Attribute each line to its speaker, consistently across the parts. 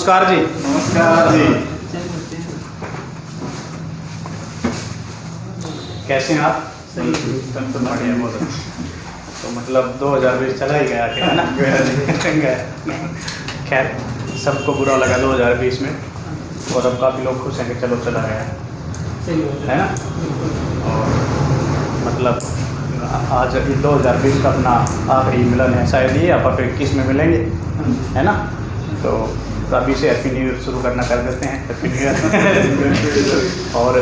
Speaker 1: नमस्कार जी।
Speaker 2: नमस्कार जी।
Speaker 1: कैसे हैं आप?
Speaker 2: सही।
Speaker 1: एकदम तो बढ़िया, बहुत अच्छा। तो मतलब 2020 चला ही गया कि है ना? गया। खैर सबको बुरा लगा 2020 में, और अब काफ़ी लोग खुश हैं कि चलो चला गया है ना। और मतलब आज 2020 का अपना आखिरी मिलन है शायद ये, अब 21 में मिलेंगे, है ना। तो अभी से हैप्पी न्यू ईयर शुरू करना कर देते हैं। Happy new year. और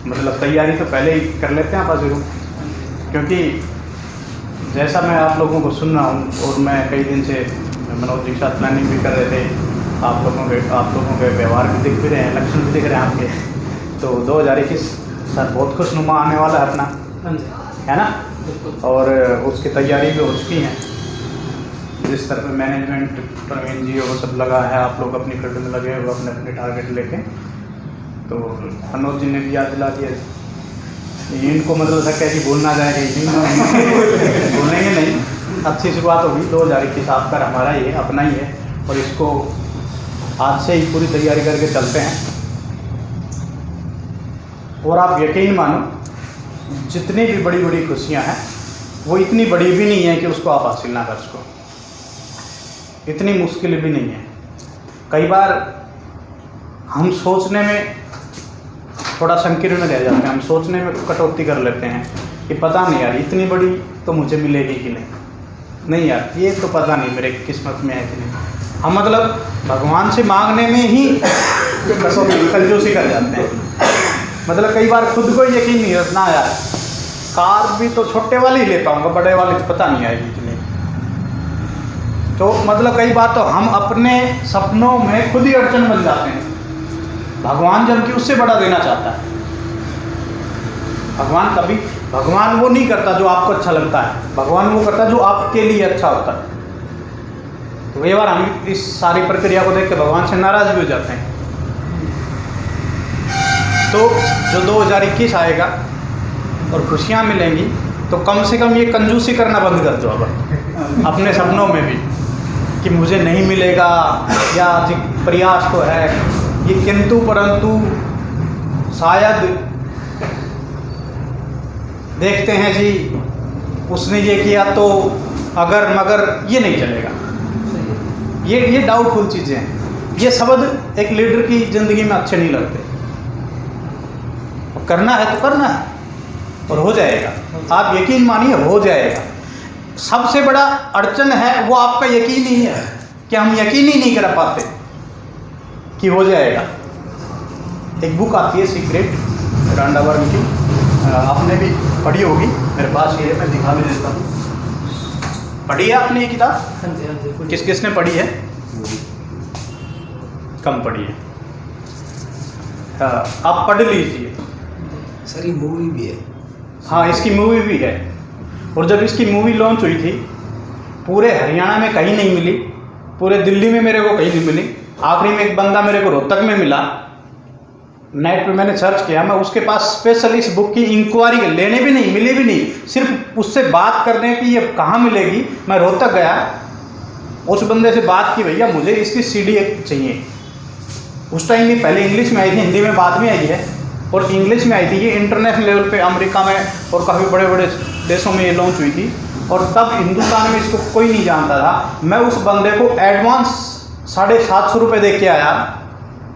Speaker 1: मतलब तैयारी तो पहले ही कर लेते हैं आप शुरू, क्योंकि जैसा मैं आप लोगों को सुन रहा हूँ, और मैं कई दिन से मनोज जी के साथ प्लानिंग भी कर रहे थे, आप लोगों के व्यवहार भी दिख भी रहे हैं, लक्षण भी दिख रहे हैं आपके। तो 2021 साल बहुत खुशनुमा आने वाला है अपना, है ना। और उसकी तैयारी भी हो चुकी है, जिस तरह मैनेजमेंट प्रवीण जी वो सब लगा है, आप लोग अपनी फील्ड में लगे हुए अपने अपने टारगेट लेके। तो मनोज जी ने भी याद दिला दिया, इनको मतलब सकता है कि भूलना जाएगा, भूलेंगे नहीं। अच्छी शुरुआत होगी 2021 आपका, हमारा ही है, अपना ही है, और इसको आज से ही पूरी तैयारी करके चलते हैं। और आप यकीन मानो, जितनी भी बड़ी बड़ी खुशियां हैं वो इतनी बड़ी भी नहीं है कि उसको आप हासिल ना कर सको, इतनी मुश्किल भी नहीं है। कई बार हम सोचने में थोड़ा संकीर्ण रह जाते हैं, हम सोचने में कटौती कर लेते हैं कि पता नहीं यार इतनी बड़ी तो मुझे मिलेगी कि नहीं यार ये तो पता नहीं मेरे किस्मत में है कि नहीं। हम मतलब भगवान से मांगने में ही कंजूसी कर जाते हैं। मतलब कई बार खुद को यकीन नहीं होता यार, कार भी तो छोटे वाली ही ले पाऊंगा, बड़े वाली तो पता नहीं आएगी कि नहीं। तो मतलब कई बार तो हम अपने सपनों में खुद ही अड़चन बन जाते हैं, भगवान जबकि उससे बड़ा देना चाहता है। भगवान वो नहीं करता जो आपको अच्छा लगता है, भगवान वो करता है जो आपके लिए अच्छा होता है। तो कई बार हम इस सारी प्रक्रिया को देख के भगवान से नाराज भी हो जाते हैं। तो जो 2021 आएगा और खुशियाँ मिलेंगी, तो कम से कम ये कंजूसी करना बंद कर दो अब अपने सपनों में भी, कि मुझे नहीं मिलेगा, या प्रयास तो है ये, किंतु परंतु शायद देखते हैं जी उसने ये किया तो अगर मगर, ये नहीं चलेगा। ये डाउटफुल चीज़ें हैं, ये शब्द एक लीडर की ज़िंदगी में अच्छे नहीं लगते। करना है तो करना है, और हो जाएगा, आप यकीन मानिए हो जाएगा। सबसे बड़ा अड़चन है वो आपका यकीन ही है, कि हम यकीन ही नहीं कर पाते कि हो जाएगा। एक बुक आती है सीक्रेट, रांडा बर्न की, आपने भी पढ़ी होगी, मेरे पास ये है, मैं दिखा भी देता हूँ। पढ़ी है आपने ये किताब?
Speaker 2: हाँ जी।
Speaker 1: किस किसने पढ़ी है? कम पढ़ी है। आप पढ़ लीजिए।
Speaker 2: सर ये मूवी भी है।
Speaker 1: हाँ इसकी मूवी भी है, और जब इसकी मूवी लॉन्च हुई थी पूरे हरियाणा में कहीं नहीं मिली, पूरे दिल्ली में मेरे को कहीं नहीं मिली। आखिरी में एक बंदा मेरे को रोहतक में मिला, नेट पे मैंने सर्च किया, मैं उसके पास स्पेशल इस बुक की इंक्वायरी लेने भी नहीं, मिली भी नहीं, सिर्फ उससे बात करने की ये कहाँ मिलेगी। मैं रोहतक गया, उस बंदे से बात की, भैया मुझे इसकी सीडी चाहिए। उस टाइम में पहले इंग्लिश में आई थी, हिंदी में बाद में आई है, और इंग्लिश में आई थी। ये इंटरनेशनल लेवल पे अमेरिका में और काफ़ी बड़े बड़े देशों में ये लॉन्च हुई थी, और तब हिंदुस्तान में इसको कोई नहीं जानता था। मैं उस बंदे को एडवांस 750 रुपये दे के आया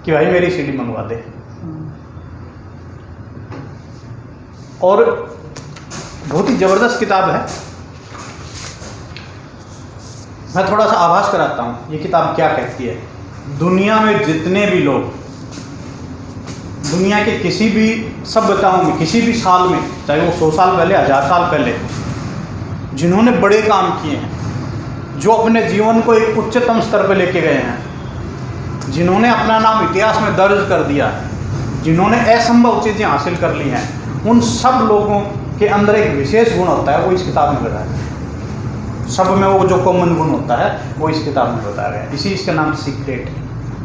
Speaker 1: कि भाई मेरी सीडी मंगवा दे। और बहुत ही ज़बरदस्त किताब है। मैं थोड़ा सा आभास कराता हूँ ये किताब क्या कहती है। दुनिया में जितने भी लोग, दुनिया के किसी भी सभ्यताओं में, किसी भी साल में, चाहे वो 100 साल पहले, 1000 साल पहले, जिन्होंने बड़े काम किए हैं, जो अपने जीवन को एक उच्चतम स्तर पर लेके गए हैं, जिन्होंने अपना नाम इतिहास में दर्ज कर दिया है, जिन्होंने असंभव चीज़ें हासिल कर ली हैं, उन सब लोगों के अंदर एक विशेष गुण होता है, वो इस किताब में बताया है। सब में वो जो कॉमन गुण होता है वो इस किताब में बताया गया है। इसी इसका नाम सीक्रेट है,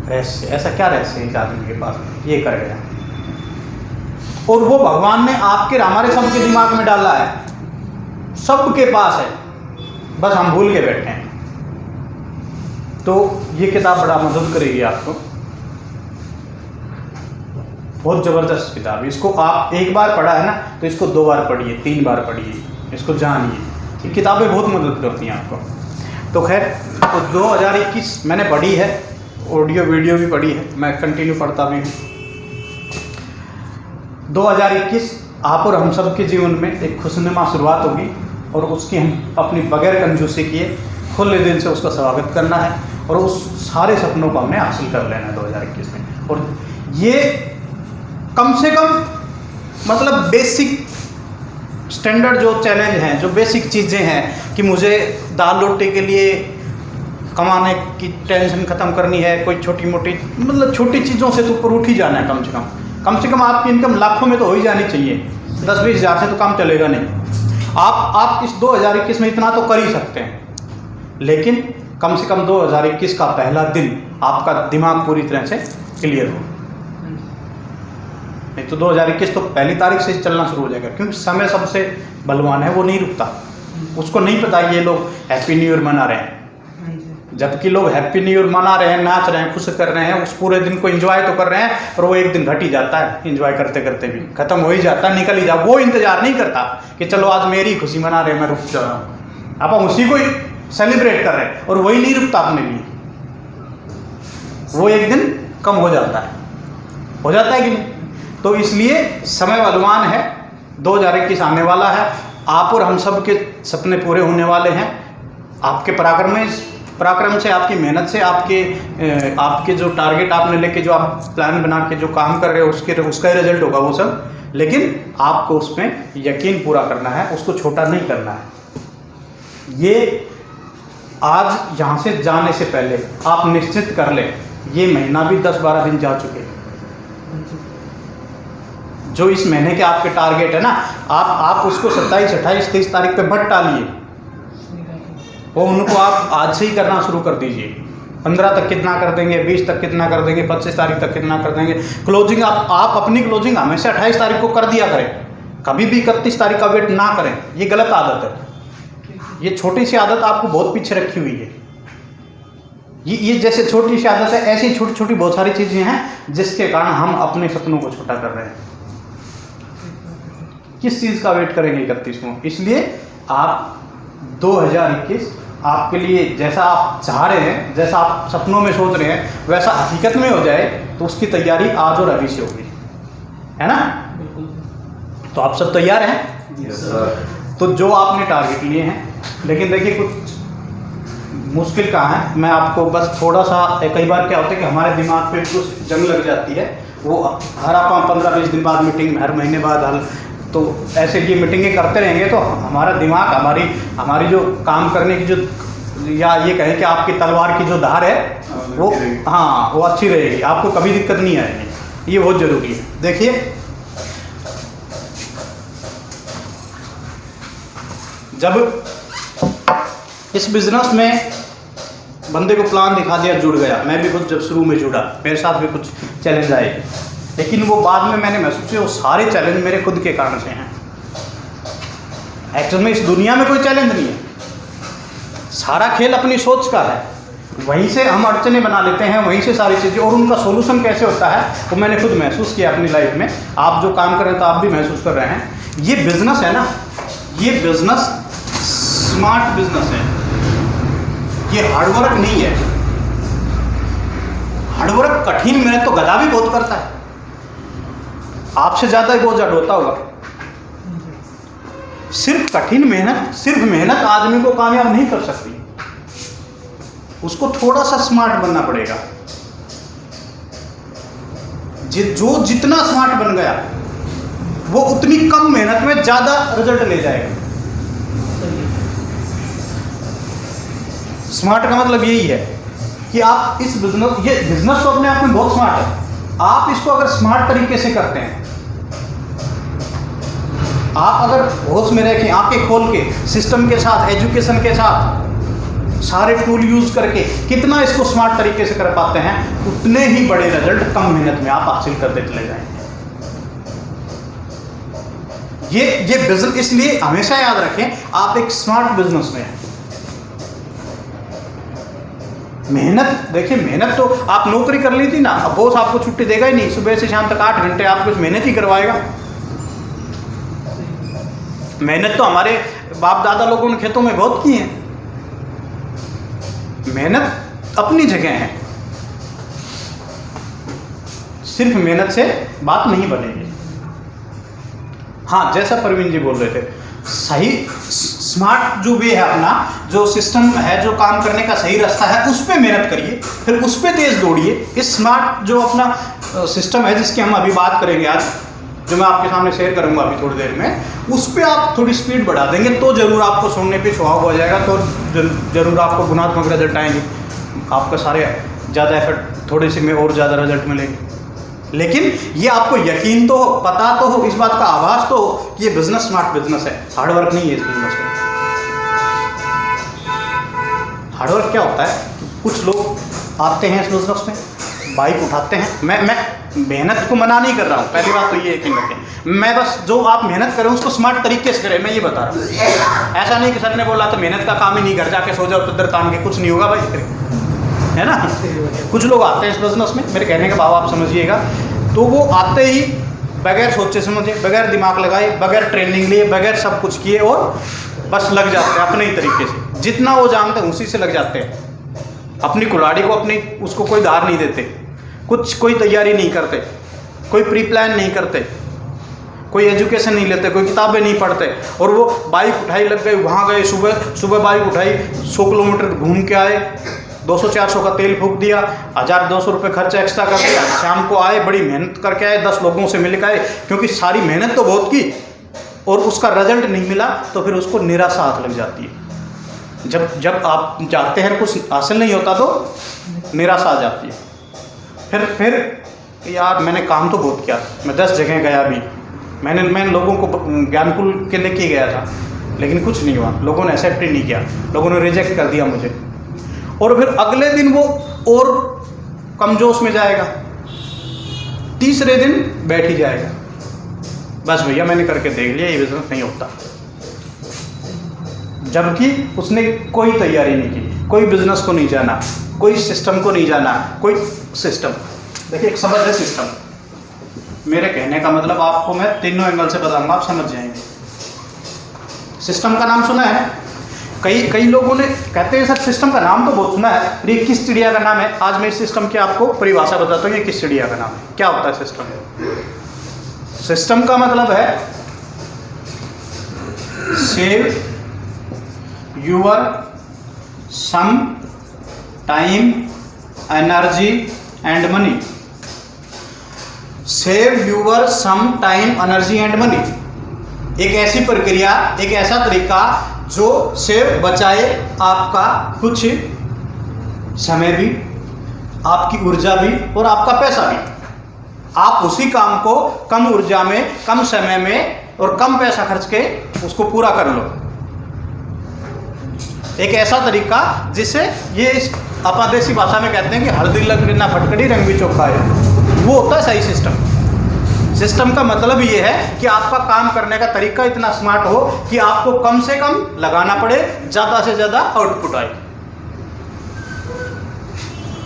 Speaker 1: रहस्य। ऐसा क्या रहस्य है इस आदमी के पास, ये कर गया, और वो भगवान ने आपके हमारे सबके दिमाग में डाला है, सबके पास है, बस हम भूल के बैठे हैं। तो ये किताब बड़ा मदद करेगी आपको, बहुत ज़बरदस्त किताब है। इसको आप एक बार पढ़ा है ना तो इसको 2 बार पढ़िए, 3 बार पढ़िए, इसको जानिए। ये किताबें बहुत मदद करती हैं आपको। तो खैर, तो 2021 मैंने पढ़ी है, ऑडियो वीडियो भी पढ़ी है, मैं कंटिन्यू पढ़ता भी हूँ। 2021 आप और हम सब के जीवन में एक खुशनुमा शुरुआत होगी और उसकी हम अपनी बगैर कंजूसी किए खुले दिल से उसका स्वागत करना है और उस सारे सपनों को हमने हासिल कर लेना है 2021 में। और ये कम से कम मतलब बेसिक स्टैंडर्ड जो चैलेंज हैं, जो बेसिक चीज़ें हैं कि मुझे दाल रोटी के लिए कमाने की टेंशन ख़त्म करनी है, कोई छोटी मोटी मतलब छोटी चीज़ों से तो ऊपर उठ ही जाना है। कम से कम आपकी इनकम लाखों में तो हो ही जानी चाहिए, 10-20 हज़ार से तो काम चलेगा नहीं। आप इस 2021 में इतना तो कर ही सकते हैं, लेकिन कम से कम 2021 का पहला दिन आपका दिमाग पूरी तरह से क्लियर हो, नहीं तो 2021 तो पहली तारीख से चलना शुरू हो जाएगा, क्योंकि समय सबसे बलवान है, वो नहीं रुकता। उसको नहीं पता ये लोग हैप्पी न्यू ईयर मना रहे हैं, जबकि लोग हैप्पी न्यू ईयर मना रहे हैं, नाच रहे हैं, खुश कर रहे हैं, उस पूरे दिन को एंजॉय तो कर रहे हैं, पर वो एक दिन घट ही जाता है, एंजॉय करते करते भी खत्म हो ही जाता है, निकल ही जा। वो इंतजार नहीं करता कि चलो आज मेरी खुशी मना रहे हैं, मैं रुक जा रहा हूँ। आप उसी को ही सेलिब्रेट कर रहे हैं और वही नहीं रुकता अपने लिए, वो एक दिन कम हो जाता है कि नहीं। तो इसलिए समय बलवान है, 2021 आने वाला है, आप और हम सब के सपने पूरे होने वाले हैं। आपके पराक्रम से, आपकी मेहनत से, आपके जो टारगेट आपने लेके जो आप प्लान बना के जो काम कर रहे हो उसका ही रिजल्ट होगा वो सब, लेकिन आपको उसमें यकीन पूरा करना है, उसको छोटा नहीं करना है। ये आज यहाँ से जाने से पहले आप निश्चित कर लें, ये महीना भी 10-12 दिन जा चुके हैं। जो इस महीने के आपके टारगेट है ना, आप उसको 27, 28, 30 तारीख पे भट टालिए, वो उनको आप आज से ही करना शुरू कर दीजिए। 15 तक कितना कर देंगे, 20 तक कितना कर देंगे, 25 तारीख तक कितना कर देंगे। क्लोजिंग आप अपनी क्लोजिंग हमेशा 28 तारीख को कर दिया करें, कभी भी 31 तारीख का वेट ना करें। ये गलत आदत है, ये छोटी सी आदत आपको बहुत पीछे रखी हुई है। ये जैसे छोटी सी आदत है, ऐसी छोटी छोटी बहुत सारी चीज़ें हैं जिसके कारण हम अपने सपनों को छोटा कर रहे हैं। किस चीज़ का वेट करेंगे 31 को? इसलिए आप 2021 आपके लिए जैसा आप चाह रहे हैं, जैसा आप सपनों में सोच रहे हैं, वैसा हकीकत में हो जाए, तो उसकी तैयारी आज और अभी से होगी, है ना? तो आप सब तैयार हैं?
Speaker 2: Yes sir.
Speaker 1: तो जो आपने टारगेट लिए हैं, लेकिन देखिए कुछ मुश्किल कहाँ है, मैं आपको बस थोड़ा सा, कई बार क्या होता है कि हमारे दिमाग पे कुछ जंग लग जाती है, वो हर आप 15-20 दिन बाद मीटिंग, हर महीने बाद तो ऐसे ये मीटिंगें करते रहेंगे तो हमारा दिमाग, हमारी जो काम करने की जो, या ये कहें कि आपकी तलवार की जो धार है वो, हाँ, वो अच्छी रहेगी, आपको कभी दिक्कत नहीं आएगी। ये बहुत ज़रूरी है। देखिए, जब इस बिजनेस में बंदे को प्लान दिखा दिया, जुड़ गया, मैं भी खुद जब शुरू में जुड़ा, मेरे साथ भी कुछ चैलेंज आए, लेकिन वो बाद में मैंने महसूस किया वो सारे चैलेंज मेरे खुद के कारण से हैं। एक्चुअल में इस दुनिया में कोई चैलेंज नहीं है, सारा खेल अपनी सोच का है, वहीं से हम अड़चने बना लेते हैं, वहीं से सारी चीज़ें, और उनका सोल्यूशन कैसे होता है वो मैंने खुद महसूस किया अपनी लाइफ में। आप जो काम कर रहे हैं तो आप भी महसूस कर रहे हैं। ये बिजनेस है ना, ये बिजनेस स्मार्ट बिजनेस है, ये हार्डवर्क नहीं है। हार्डवर्क कठिन मेहनत तो गधा भी बहुत करता है, आपसे ज़्यादा ही बहुत ज़्यादा होता होगा। सिर्फ कठिन मेहनत, सिर्फ मेहनत आदमी को कामयाब नहीं कर सकती, उसको थोड़ा सा स्मार्ट बनना पड़ेगा। जो जितना स्मार्ट बन गया वो उतनी कम मेहनत में ज़्यादा रिजल्ट ले जाएगा। स्मार्ट का मतलब यही है कि आप इस बिजनेस, ये बिजनेस तो अपने आप में बहुत स्मार्ट है, आप इसको अगर स्मार्ट तरीके से करते हैं, आप अगर होश में रखें, आंखें खोल के, सिस्टम के साथ, एजुकेशन के साथ, सारे टूल यूज करके कितना इसको स्मार्ट तरीके से कर पाते हैं, उतने ही बड़े रिजल्ट कम मेहनत में आप हासिल करते चले जाएंगे। ये बिजनेस, इसलिए हमेशा याद रखें आप एक स्मार्ट बिजनेस में हैं। मेहनत देखिए, मेहनत तो आप नौकरी कर ली थी ना, अब बॉस आपको छुट्टी देगा ही नहीं, सुबह से शाम तक 8 घंटे आपको मेहनत ही करवाएगा। मेहनत तो हमारे बाप दादा लोगों ने खेतों में बहुत की है। मेहनत अपनी जगह है, सिर्फ मेहनत से बात नहीं बनेगी। हाँ, जैसा परवीन जी बोल रहे थे, सही स्मार्ट जो वे है अपना, जो सिस्टम है, जो काम करने का सही रास्ता है, उस पर मेहनत करिए, फिर उस पर तेज दौड़िए। इस स्मार्ट जो अपना सिस्टम है जिसकी हम अभी बात करेंगे आज, जो मैं आपके सामने शेयर करूंगा अभी थोड़ी देर में, उस पर आप थोड़ी स्पीड बढ़ा देंगे तो जरूर आपको सोने पे सुहाग हो जाएगा, तो जरूर आपको गुणात्मक रिजल्ट आएंगे, आपका सारे ज़्यादा एफर्ट थोड़े से में और ज़्यादा रिजल्ट मिलेंगे। लेकिन ये आपको यकीन तो हो, पता तो हो, इस बात का आभास तो हो कि ये बिजनेस स्मार्ट बिजनेस है, हार्डवर्क नहीं है इस बिजनेस में। हार्डवर्क क्या होता है, कुछ लोग आते हैं इस बिजनेस में, बाइक उठाते हैं। मैं मेहनत को मना नहीं कर रहा हूँ, पहली बात तो ये यकीन रखें। मैं बस जो आप मेहनत करें उसको स्मार्ट तरीके से करें, मैं ये बता रहा हूँ। ऐसा नहीं कि सर ने बोला तो मेहनत का काम ही नहीं, घर जाके सो जाओ पत्थर तान के, कुछ नहीं होगा भाई, है ना। कुछ लोग आते हैं इस बिजनेस में, मेरे कहने का भाव आप समझिएगा, तो वो आते ही बगैर सोचे समझे, बगैर दिमाग लगाए, बगैर ट्रेनिंग लिए, बगैर सब कुछ किए, और बस लग जाते हैं अपने ही तरीके से, जितना वो जानते हैं उसी से लग जाते हैं। अपनी कुल्हाड़ी को अपनी उसको कोई धार नहीं देते, कोई तैयारी नहीं करते, कोई प्री प्लान नहीं करते, कोई एजुकेशन नहीं लेते, कोई किताबें नहीं पढ़ते, और वो बाइक उठाई, लग गए, वहाँ गए, सुबह बाइक उठाई, 100 किलोमीटर घूम के आए, 200-400 का तेल फूक दिया, 1000-200 रुपये खर्चा एक्स्ट्रा कर दिया, शाम को आए, बड़ी मेहनत करके आए, 10 लोगों से मिल के आए, क्योंकि सारी मेहनत तो बहुत की और उसका रिजल्ट नहीं मिला, तो फिर उसको निराशा हाथ लग जाती है। जब आप चाहते हैं कुछ हासिल नहीं होता तो निराशा आ जाती है। फिर यार मैंने काम तो बहुत किया, मैं 10 जगह गया भी, मैं लोगों को ज्ञानकुल के लेके गया था, लेकिन कुछ नहीं हुआ, लोगों ने एक्सेप्ट ही नहीं किया, लोगों ने रिजेक्ट कर दिया मुझे। और फिर अगले दिन वो और कमजोश में जाएगा, तीसरे दिन बैठ ही जाएगा, बस भैया मैंने करके देख लिया, ये बिजनेस नहीं होता, जबकि उसने कोई तैयारी नहीं की, कोई बिजनेस को नहीं जाना, कोई सिस्टम को नहीं जाना, कोई सिस्टम। देखिए एक समझ है सिस्टम, मेरे कहने का मतलब आपको मैं तीनों एंगल से बताऊंगा, आप समझ जाएंगे। सिस्टम का नाम सुना है? कई लोगों ने कहते हैं सर सिस्टम का नाम तो बहुत सुना है, पर ये किस चिड़िया का नाम है? आज मैं इस सिस्टम की आपको परिभाषा बताता हूँ, ये किस चिड़िया का नाम है, क्या होता है सिस्टम। सिस्टम का मतलब है save your some time energy and money. Save your some time energy and money, एक ऐसी प्रक्रिया, एक ऐसा तरीका जो सेव बचाए आपका कुछ समय भी, आपकी ऊर्जा भी और आपका पैसा भी। आप उसी काम को कम ऊर्जा में, कम समय में और कम पैसा खर्च के उसको पूरा कर लो। एक ऐसा तरीका जिससे ये इस अपना देसी भाषा में कहते हैं कि हल्दी लग ना फटकड़ी रंग भी चोखा है, वो होता है सही सिस्टम। सिस्टम का मतलब ये है कि आपका काम करने का तरीका इतना स्मार्ट हो कि आपको कम से कम लगाना पड़े, ज़्यादा से ज़्यादा आउटपुट आए।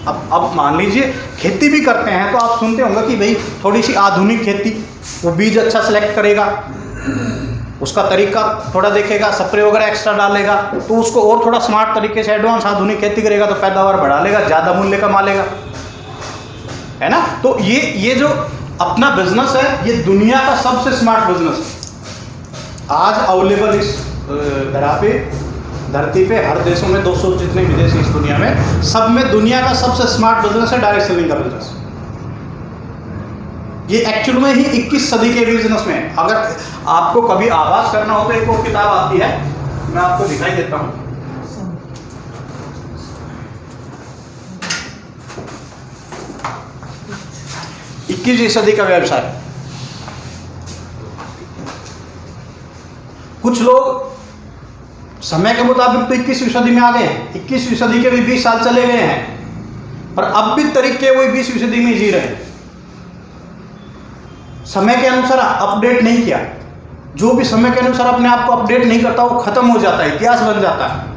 Speaker 1: अब मान लीजिए खेती भी करते हैं तो आप सुनते होंगे कि भाई थोड़ी सी आधुनिक खेती, वो बीज अच्छा सेलेक्ट करेगा, उसका तरीका थोड़ा देखेगा, स्प्रे वगैरह एक्स्ट्रा डालेगा, तो उसको और थोड़ा स्मार्ट तरीके से एडवांस आधुनिक खेती करेगा तो पैदावार बढ़ा लेगा, ज़्यादा मूल्य कमा लेगा, है ना। तो ये जो अपना बिजनेस है, ये दुनिया का सबसे स्मार्ट बिजनेस है आज अवेलेबल इस धरती पे, हर देशों में 200 जितने विदेश इस दुनिया में, सब में दुनिया का सबसे स्मार्ट बिजनेस है डायरेक्ट सेलिंग का बिजनेस। ये एक्चुअल में ही 21 सदी के बिजनेस में, अगर आपको कभी आभास करना हो तो एक और किताब आती है, मैं आपको दिखाई देता हूँ। इक्कीसवीं सदी का व्यवसाय। कुछ लोग समय के मुताबिक तो 21वीं सदी में आ गए हैं, 21वीं सदी के भी 20 साल चले गए हैं, पर अब भी तरीके वही 20वीं सदी में जी रहे हैं। समय के अनुसार अपडेट नहीं किया, जो भी समय के अनुसार अपने आप को अपडेट नहीं करता वो खत्म हो जाता है, इतिहास बन जाता है।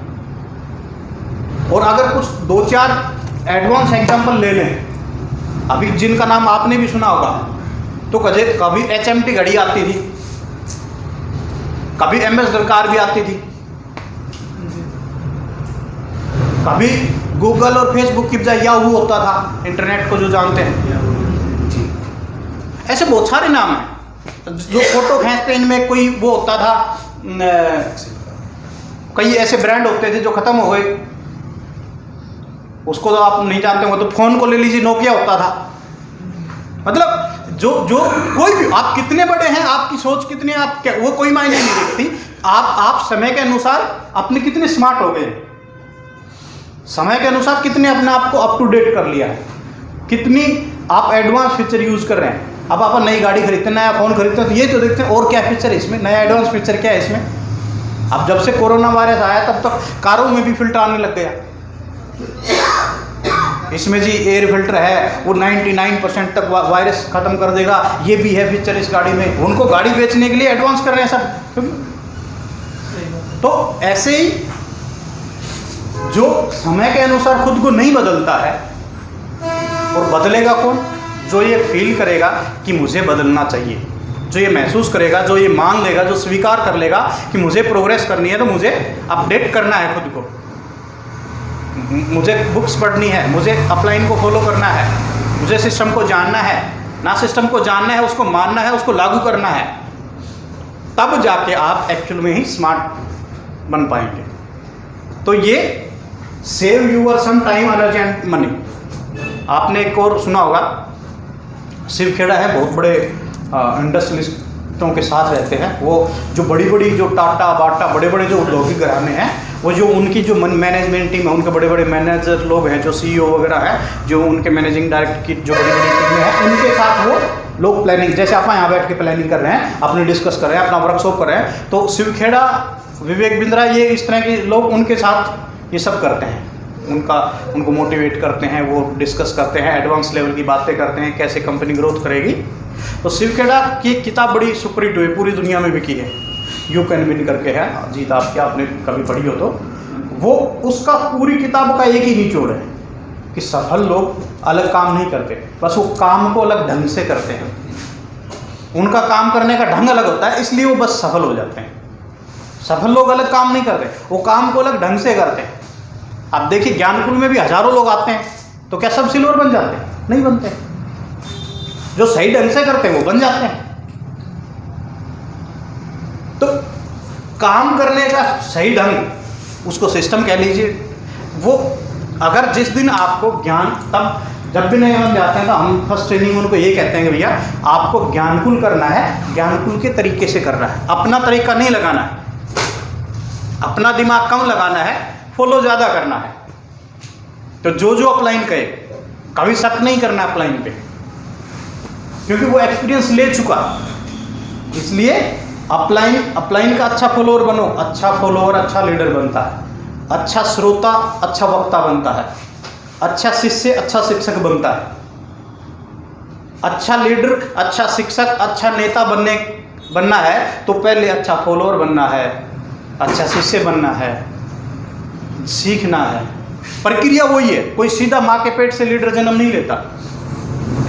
Speaker 1: और अगर कुछ 2-4 एडवांस एग्जाम्पल ले लें, अभी जिनका नाम आपने भी सुना होगा, तो कभी HMT घड़ी आती थी, कभी MS दरकार भी आती थी, कभी गूगल और फेसबुक की बजाय याहू होता था, इंटरनेट को जो जानते हैं। ऐसे बहुत सारे नाम हैं जो फोटो खींचते, इनमें कोई वो होता था, कई ऐसे ब्रांड होते थे जो खत्म हो गए, उसको तो आप नहीं जानते हो। तो फोन को ले लीजिए, नोकिया होता था। मतलब जो कोई भी, आप कितने बड़े हैं, आपकी सोच कितनी है, आप क्या, वो कोई मायने नहीं रखती। आप समय के अनुसार अपने कितने स्मार्ट हो गए, समय के अनुसार कितने अपने आप को अप टू डेट कर लिया है, कितनी आप एडवांस फीचर यूज कर रहे हैं। अब आप नई गाड़ी खरीदते हैं, नया फ़ोन खरीदते हैं, तो ये तो देखते हैं और क्या फीचर है इसमें, नया एडवांस फीचर क्या है इसमें। अब जब से कोरोना वायरस आया तब तक कारों में भी फिल्टर आने लग गया। इसमें जी एयर फिल्टर है, वो 99% तक वायरस खत्म कर देगा, ये भी है फीचर इस गाड़ी में। उनको गाड़ी बेचने के लिए एडवांस कर रहे हैं सब। तो ऐसे ही जो समय के अनुसार खुद को नहीं बदलता है, और बदलेगा कौन? जो ये फील करेगा कि मुझे बदलना चाहिए, जो ये महसूस करेगा, जो ये मान लेगा, जो स्वीकार कर लेगा कि मुझे प्रोग्रेस करनी है, तो मुझे अपडेट करना है खुद को, मुझे बुक्स पढ़नी है, मुझे अपलाइन को फॉलो करना है, मुझे सिस्टम को जानना है, ना सिस्टम को जानना है, उसको मानना है, उसको लागू करना है, तब जाके आप एक्चुअल में ही स्मार्ट बन पाएंगे। तो ये save your some time, energy and money. आपने एक और सुना होगा, शिवखेड़ा है, बहुत बड़े इंडस्ट्रियलिस्टों के साथ रहते हैं वो, जो बड़ी बड़ी जो टाटा बाटा बड़े बड़े जो औद्योगिक घराने हैं, वो जो उनकी जो मैनेजमेंट टीम है, उनके बड़े बड़े मैनेजर लोग हैं, जो CEO वगैरह हैं, जो उनके मैनेजिंग डायरेक्टर की जो बड़ी बड़ी टीमें हैं, उनके साथ वो लोग प्लानिंग, जैसे आप यहाँ बैठ के प्लानिंग कर रहे हैं, अपने डिस्कस कर रहे हैं, अपना वर्कशॉप कर रहे हैं, तो शिवखेड़ा, विवेक बिंद्रा, ये इस तरह के लोग उनके साथ ये सब करते हैं। उनको मोटिवेट करते हैं, वो डिस्कस करते हैं, एडवांस लेवल की बातें करते हैं, कैसे कंपनी ग्रोथ करेगी। तो शिवखेड़ा की किताब बड़ी सुपरहिट हुई, पूरी दुनिया में बिकी है, यू कैन विन करके है, जीत आपकी, आपने कभी पढ़ी हो तो। वो उसका पूरी किताब का एक ही निचोड़ है कि सफल लोग अलग काम नहीं करते, बस वो काम को अलग ढंग से करते हैं, उनका काम करने का ढंग अलग होता है, इसलिए वो बस सफल हो जाते हैं। सफल लोग अलग काम नहीं करते, वो काम को अलग ढंग से करते हैं। आप देखिए ज्ञानकुल में भी हजारों लोग आते हैं, तो क्या सब सिल्वर बन जाते हैं? नहीं बनते। जो सही ढंग से करते हैं वो बन जाते हैं। तो काम करने का सही ढंग, उसको सिस्टम कह लीजिए, वो अगर जिस दिन आपको ज्ञान, तब जब भी नए बन जाते हैं तो हम फर्स्ट ट्रेनिंग उनको ये कहते हैं कि भैया आपको ज्ञानकुल करना है, ज्ञानकुल के तरीके से करना है, अपना तरीका नहीं लगाना है, अपना दिमाग कम लगाना है, फॉलो ज़्यादा करना है। तो जो अपलाइन कहे, कभी शक नहीं करना अपलाइन पे, क्योंकि वो एक्सपीरियंस ले चुका। इसलिए अपलाइन का अच्छा फॉलोअर बनो। अच्छा फॉलोअर अच्छा लीडर बनता है, अच्छा श्रोता अच्छा वक्ता बनता है, अच्छा शिष्य अच्छा शिक्षक बनता है, अच्छा लीडर अच्छा शिक्षक अच्छा नेता बनना है तो पहले अच्छा फॉलोअर बनना है, अच्छा शिष्य बनना है, सीखना है। प्रक्रिया वही है, कोई सीधा माँ के पेट से लीडर जन्म नहीं लेता।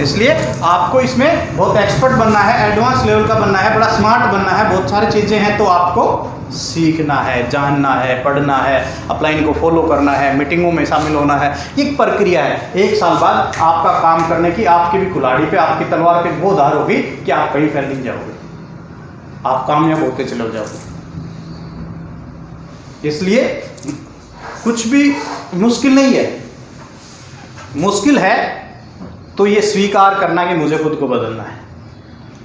Speaker 1: इसलिए आपको इसमें बहुत एक्सपर्ट बनना है, एडवांस लेवल का बनना है, बड़ा स्मार्ट बनना है, बहुत सारी चीज़ें हैं, तो आपको सीखना है, जानना है, पढ़ना है, अपलाइन को फॉलो करना है, मीटिंगों में शामिल होना है। एक प्रक्रिया है। 1 साल बाद आपका काम करने की आपकी भी कुल्हाड़ी पे, आपकी तलवार पे वो धार होगी कि आप कहीं फैल नहीं जाओगे, आप कामयाब होते चले जाओगे। इसलिए कुछ भी मुश्किल नहीं है। मुश्किल है तो ये स्वीकार करना कि मुझे खुद को बदलना है,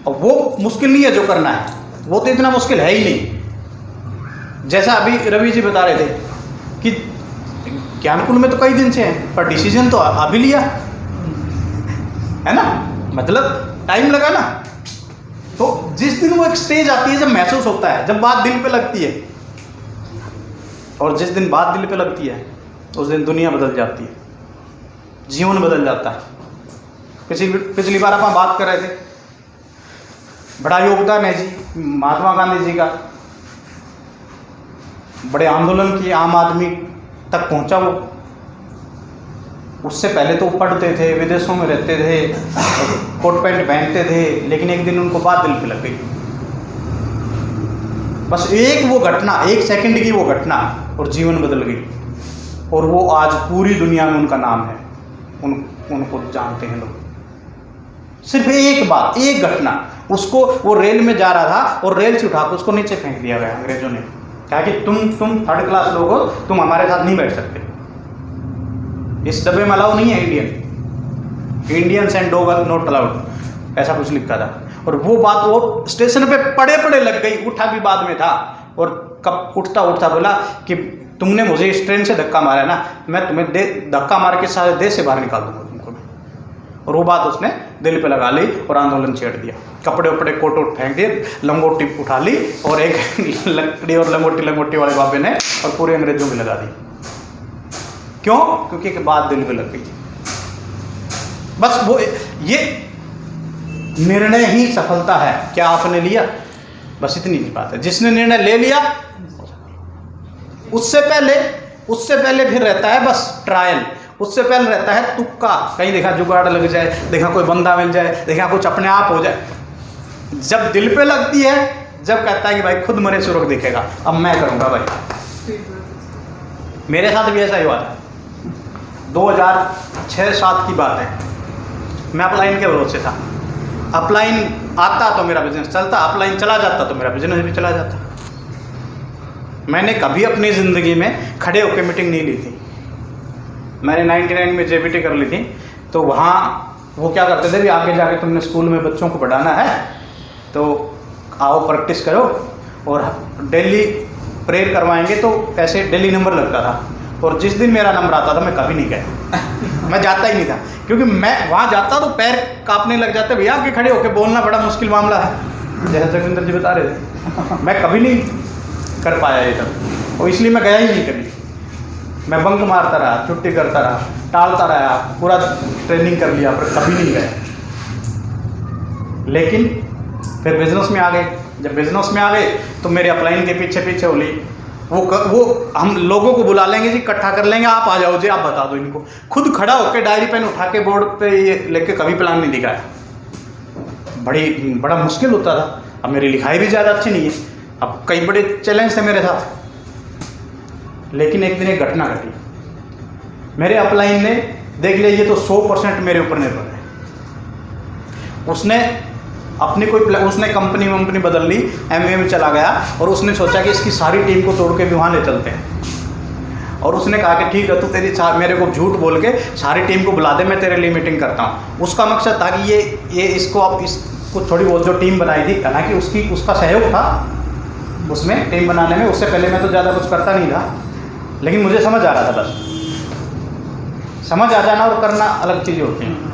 Speaker 1: और वो मुश्किल नहीं है जो करना है, वो तो इतना मुश्किल है ही नहीं। जैसा अभी रवि जी बता रहे थे कि ज्ञानकुल में तो कई दिन से हैं, पर डिसीजन तो अभी लिया है ना, मतलब टाइम लगा ना। तो जिस दिन वो एक स्टेज आती है जब महसूस होता है, जब बात दिल पे लगती है, और जिस दिन बात दिल पे लगती है उस दिन दुनिया बदल जाती है, जीवन बदल जाता है। पिछली बार अपन बात कर रहे थे, बड़ा योगदान है जी महात्मा गांधी जी का, बड़े आंदोलन किए, आम आदमी तक पहुंचा वो उससे पहले तो पढ़ते थे, विदेशों में रहते थे, कोट पैंट पहनते थे, लेकिन एक दिन उनको बात दिल पे लग गई। बस एक वो घटना, 1 सेकंड की वो घटना, और जीवन बदल गई। और वो आज पूरी दुनिया में उनका नाम है, उनको जानते हैं लोग। सिर्फ एक बात, एक घटना, उसको वो रेल में जा रहा था और रेल से उठा के उसको नीचे फेंक दिया गया अंग्रेजों ने। कहा कि तुम 3rd क्लास लोग हो, तुम हमारे साथ नहीं बैठ सकते, इस डब्बे में अलाउ नहीं है Indians and dog not allowed, ऐसा कुछ लिखा था। और वो बात वो स्टेशन पे पड़े लग गई, उठा भी बाद में था। और कब उठता बोला कि तुमने मुझे इस ट्रेन से धक्का मारा है ना, मैं तुम्हें धक्का मार के सारे देश से बाहर निकाल दूंगा तुमको। और वो बात उसने दिल पे लगा ली और आंदोलन छेड़ दिया। कपड़े उपड़े कोट वोट फेंक दिए, लंगोटी उठा ली और एक लकड़ी और लंगोटी वाले बाबे ने और पूरे अंग्रेजों में लगा दी। क्यों? क्योंकि एक बात दिल पे लग गई। बस वो ये निर्णय ही सफलता है। क्या आपने लिया? बस इतनी सी बात है। जिसने निर्णय ले लिया, उससे पहले फिर रहता है बस ट्रायल, उससे पहले रहता है तुक्का, कहीं देखा जुगाड़ लग जाए, देखा कोई बंदा मिल जाए, देखा कुछ अपने आप हो जाए। जब दिल पे लगती है, जब कहता है कि भाई खुद मरे सुरग दिखेगा, अब मैं करूंगा भाई। मेरे साथ भी ऐसा ही हुआ था। 2006-7 की बात है। मैं अपलाइन के भरोसे था। अपलाइन आता तो मेरा बिजनेस चलता, अपलाइन चला जाता तो मेरा बिजनेस भी चला जाता। मैंने कभी अपनी ज़िंदगी में खड़े होकर मीटिंग नहीं ली थी। मैंने 99 में JBT कर ली थी। तो वहाँ वो क्या करते थे, भी आगे जाके तुमने स्कूल में बच्चों को पढ़ाना है तो आओ प्रैक्टिस करो, और डेली प्रेयर करवाएंगे। तो ऐसे डेली नंबर लगता था, और जिस दिन मेरा नंबर आता था मैं कभी नहीं गया। मैं जाता ही नहीं था, क्योंकि मैं वहाँ जाता तो पैर कांपने लग जाते। भैया आगे खड़े होकर बोलना बड़ा मुश्किल मामला है, जैसा जगविंदर जी बता रहे थे। मैं कभी नहीं कर पाया ये सब, और इसलिए मैं गया ही नहीं कभी। मैं बंक मारता रहा, छुट्टी करता रहा, टालता रहा, पूरा ट्रेनिंग कर लिया, पर कभी नहीं गया। लेकिन फिर बिजनेस में आ गए। जब बिजनेस में आ गए तो मेरे अपलाइन के पीछे होली वो हम लोगों को बुला लेंगे जी, इकट्ठा कर लेंगे, आप आ जाओ जी, आप बता दो इनको। खुद खड़ा होकर डायरी पेन उठा के बोर्ड पे ये लेके कभी प्लान नहीं दिखाया। बड़ा मुश्किल होता था। अब मेरी लिखाई भी ज़्यादा अच्छी नहीं है, अब कई बड़े चैलेंज थे मेरे साथ। लेकिन एक दिन एक घटना घटी। मेरे अपलाइन ने देख लिया ये तो 100% मेरे ऊपर निर्भर है। उसने कंपनी बदल ली, MBA में चला गया, और उसने सोचा कि इसकी सारी टीम को तोड़ के भी वहाँ ले चलते हैं। और उसने कहा कि ठीक है, तू मेरे को झूठ बोल के सारी टीम को बुला दे, मैं तेरे लिए मीटिंग करता हूँ। उसका मकसद था कि ये इसको थोड़ी बहुत जो टीम बनाई थी, हालांकि उसका सहयोग था उसमें टीम बनाने में। उससे पहले मैं तो ज़्यादा कुछ करता नहीं था, लेकिन मुझे समझ आ रहा था। बस समझ आ जाना और करना अलग चीज़ें होती हैं।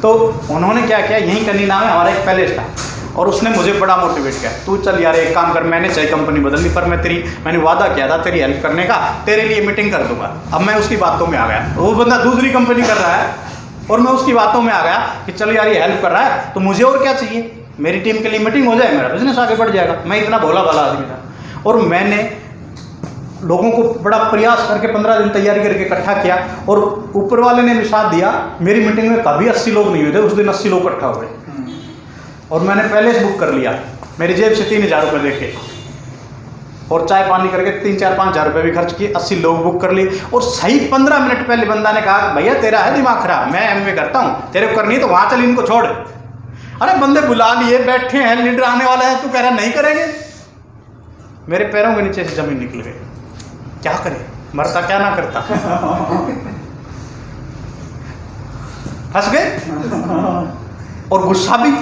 Speaker 1: तो उन्होंने क्या किया, यहीं कनीना में हमारा एक पैलेस था, और उसने मुझे बड़ा मोटिवेट किया, तू चल यार एक काम कर, मैंने चाहे कंपनी बदल ली, पर मैंने वादा किया था तेरी हेल्प करने का, तेरे लिए मीटिंग कर दूंगा। अब मैं उसकी बातों में आ गया। वो बंदा दूसरी कंपनी कर रहा है और मैं उसकी बातों में आ गया कि चल यार ये हेल्प कर रहा है तो मुझे और क्या चाहिए, मेरी टीम के लिए मीटिंग हो जाए, मेरा बिजनेस आगे बढ़ जाएगा। मैं इतना भोला भाला आदमी था, और मैंने लोगों को बड़ा प्रयास करके 15 दिन तैयारी करके इकट्ठा किया, और ऊपर वाले ने भी साथ दिया। मेरी मीटिंग में कभी 80 लोग नहीं हुए थे, उस दिन 80 लोग इकट्ठा हुए, और मैंने पहले से बुक कर लिया। मेरी जेब से 3000 रुपये देके, और चाय पानी करके 3-4-5 हज़ार रुपये भी खर्च किए, 80 लोग बुक कर लिए। और सही 15 मिनट पहले बंदा ने कहा, भैया तेरा है दिमाग खराब, मैं MBA करता हूँ, तेरे को करनी है तो वहाँ चल, इनको छोड़। अरे बंदे बुला लिए, बैठे हैं, लीडर आने वाला है, तू कह रहा नहीं करेंगे। मेरे पैरों के नीचे से जमीन निकल गई। क्या करे, मरता क्या ना करता। हंस गए, और गुस्सा भी,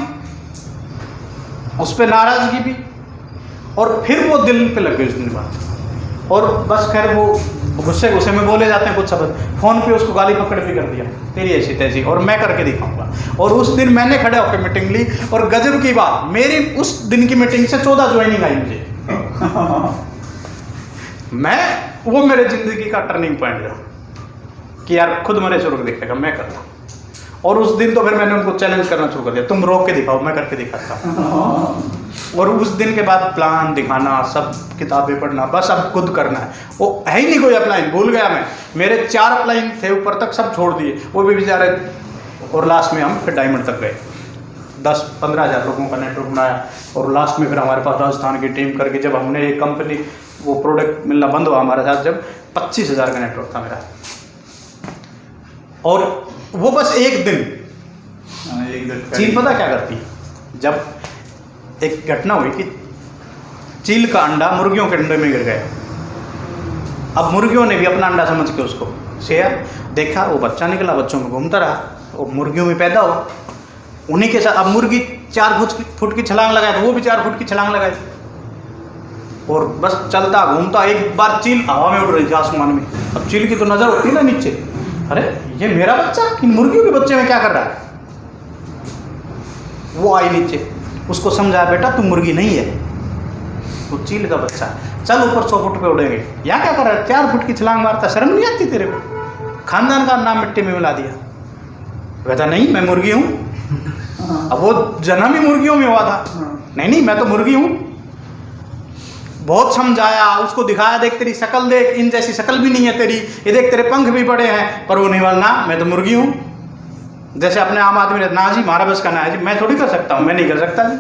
Speaker 1: उस पर नाराजगी भी, और फिर वो दिल पे लग गई उस दिन बात। और बस खैर वो गुस्से में बोले जाते हैं कुछ शब्द, फ़ोन पे उसको गाली पकड़ भी कर दिया, तेरी ऐसी तैसी, और मैं करके दिखाऊंगा। और उस दिन मैंने खड़े होकर मीटिंग ली, और गजब की बात, मेरी उस दिन की मीटिंग से 14 ज्वाइनिंग आई मुझे। वो मेरे ज़िंदगी का टर्निंग पॉइंट था कि यार खुद मरे शुरू दिखेगा, मैं करता। और उस दिन तो फिर मैंने उनको चैलेंज करना शुरू कर दिया, तुम रोक के दिखाओ, मैं करके दिखाता हूँ। और उस दिन के बाद प्लान दिखाना, सब किताबें पढ़ना, बस अब खुद करना है। वो है ही नहीं कोई अपलाइन, भूल गया मैं। मेरे 4 अपलाइन थे ऊपर तक, सब छोड़ दिए, वो भी बेचारे। और लास्ट में हम फिर डायमंड तक गए, 10-15 हज़ार लोगों का नेटवर्क बनाया। और लास्ट में फिर हमारे पास राजस्थान की टीम करके जब हमने एक कंपनी, वो प्रोडक्ट मिलना बंद हुआ हमारे साथ, जब 25,000 का नेटवर्क था मेरा। और वो बस एक दिन चील पता क्या करती है, जब एक घटना हुई कि चील का अंडा मुर्गियों के अंडे में गिर गया। अब मुर्गियों ने भी अपना अंडा समझ के उसको शेयर देखा, वो बच्चा निकला, बच्चों में घूमता रहा, वो मुर्गियों में पैदा हुआ उन्हीं के साथ। अब मुर्गी 4 फुट की छलांग लगाए तो वो भी 4 फुट की छलांग लगाए, और बस चलता घूमता। एक बार चील हवा में उड़ रही थी आसमान में। अब चील की तो नज़र होती है ना नीचे, अरे ये मेरा बच्चा इन मुर्गियों के बच्चे में क्या कर रहा है। वो आई नीचे, उसको समझाया बेटा तू मुर्गी नहीं है, तो चील का बच्चा, चल ऊपर 100 फुट पे उड़ेंगे। यहाँ क्या कर रहा है, 4 फुट की छलांग मारता, शर्म नहीं आती तेरे को? खानदान का नाम मिट्टी में मिला दिया। कहता नहीं मैं मुर्गी हूँ। अब वो जन्म ही मुर्गियों में हुआ था, नहीं मैं तो मुर्गी हूँ। बहुत समझाया, उसको दिखाया, देख तेरी शक्ल देख, इन जैसी शक्ल भी नहीं है तेरी, ये देख तेरे पंख भी बड़े हैं, पर वो नहीं बोलना मैं तो मुर्गी हूँ। जैसे अपने आम आदमी ने, ना जी हमारा बस का ना है जी, मैं थोड़ी कर सकता हूँ, मैं नहीं कर सकता जी।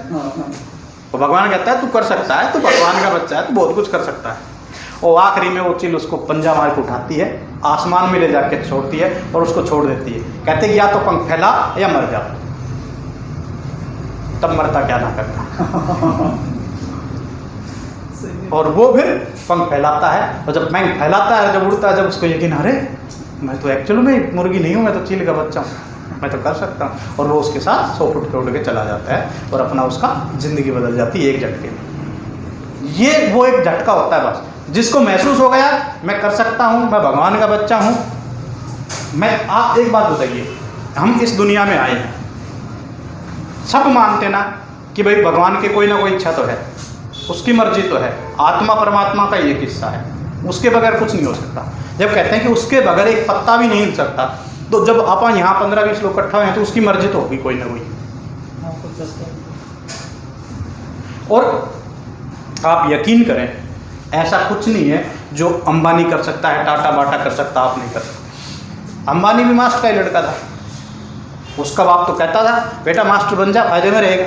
Speaker 1: तो भगवान कहता है तू कर सकता है, तू भगवान का बच्चा है, तू बहुत कुछ कर सकता है। और आखिरी में वो चील उसको पंजा मार के उठाती है, आसमान में ले जाके छोड़ती है और उसको छोड़ देती है। कहते हैं या तो पंख फैला या मर जा। तब मरता क्या ना करता। और वो फिर पंख फैलाता है, और जब पंख फैलाता है, जब उड़ता है, जब उसको यकीन, अरे मैं तो एक्चुअली में मुर्गी नहीं हूँ, मैं तो चील का बच्चा हूँ, मैं तो कर सकता हूँ। और वो उसके साथ 100 फुट पे उड़ के चला जाता है और अपना उसका ज़िंदगी बदल जाती है एक झटके में। ये वो एक झटका होता है बस, जिसको महसूस हो गया मैं कर सकता हूँ, मैं भगवान का बच्चा हूँ। मैं आप एक बात बताइए, हम इस दुनिया में आए हैं, सब मानते ना कि भाई भगवान की कोई ना कोई इच्छा तो है, उसकी मर्जी तो है, आत्मा परमात्मा का ये किस्सा है, उसके बगैर कुछ नहीं हो सकता। जब कहते हैं कि उसके बगैर एक पत्ता भी नहीं हिल सकता, तो जब आप यहाँ 15-20 लोग इकट्ठा हुए हैं तो उसकी मर्जी तो होगी कोई ना कोई। और आप यकीन करें, ऐसा कुछ नहीं है जो अंबानी कर सकता है, टाटा बाटा कर सकता, आप नहीं कर सकते। अंबानी भी मास्टर का ही लड़का था, उसका बाप तो कहता था बेटा मास्टर बन जा, फायदे में रहेगा,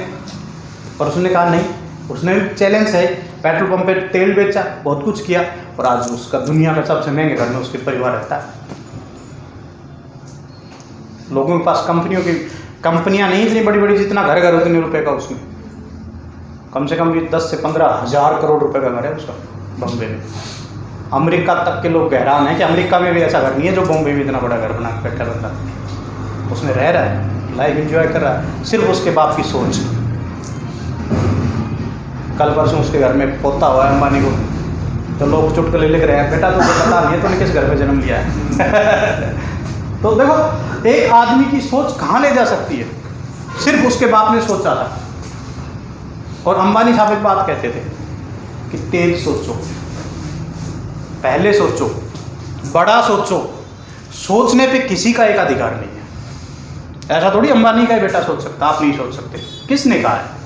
Speaker 1: पर उसने कहा नहीं। उसने भी चैलेंज है, पेट्रोल पंप पे तेल बेचा, बहुत कुछ किया, और आज उसका दुनिया का सबसे महंगे घर में उसके परिवार रहता है। लोगों के पास कंपनियां नहीं इतनी बड़ी बड़ी, जितना घर घर उतने रुपए का उसमें, कम से कम भी 10 से 15 हज़ार करोड़ रुपए का घर है उसका बॉम्बे में। अमेरिका तक के लोग हैरान हैं कि अमेरिका में भी ऐसा घर नहीं है जो बॉम्बे में इतना बड़ा घर बना के बैठा रहता है। उसमें रह रहा है, लाइफ एंजॉय कर रहा है, सिर्फ उसके बाप की सोच। कल परसों उसके घर में पोता हुआ है अंबानी को, तो लोग चुटकुले लिख रहे हैं बेटा तो पता नहीं है तूने किस घर पे जन्म लिया है। तो देखो एक आदमी की सोच कहाँ ले जा सकती है, सिर्फ उसके बाप ने सोचा था। और अंबानी साहब एक बात कहते थे कि तेज सोचो, पहले सोचो, बड़ा सोचो, सोचने पे किसी का एक अधिकार नहीं है। ऐसा थोड़ी अंबानी का ही बेटा सोच सकता, आप नहीं सोच सकते। किसने कहा है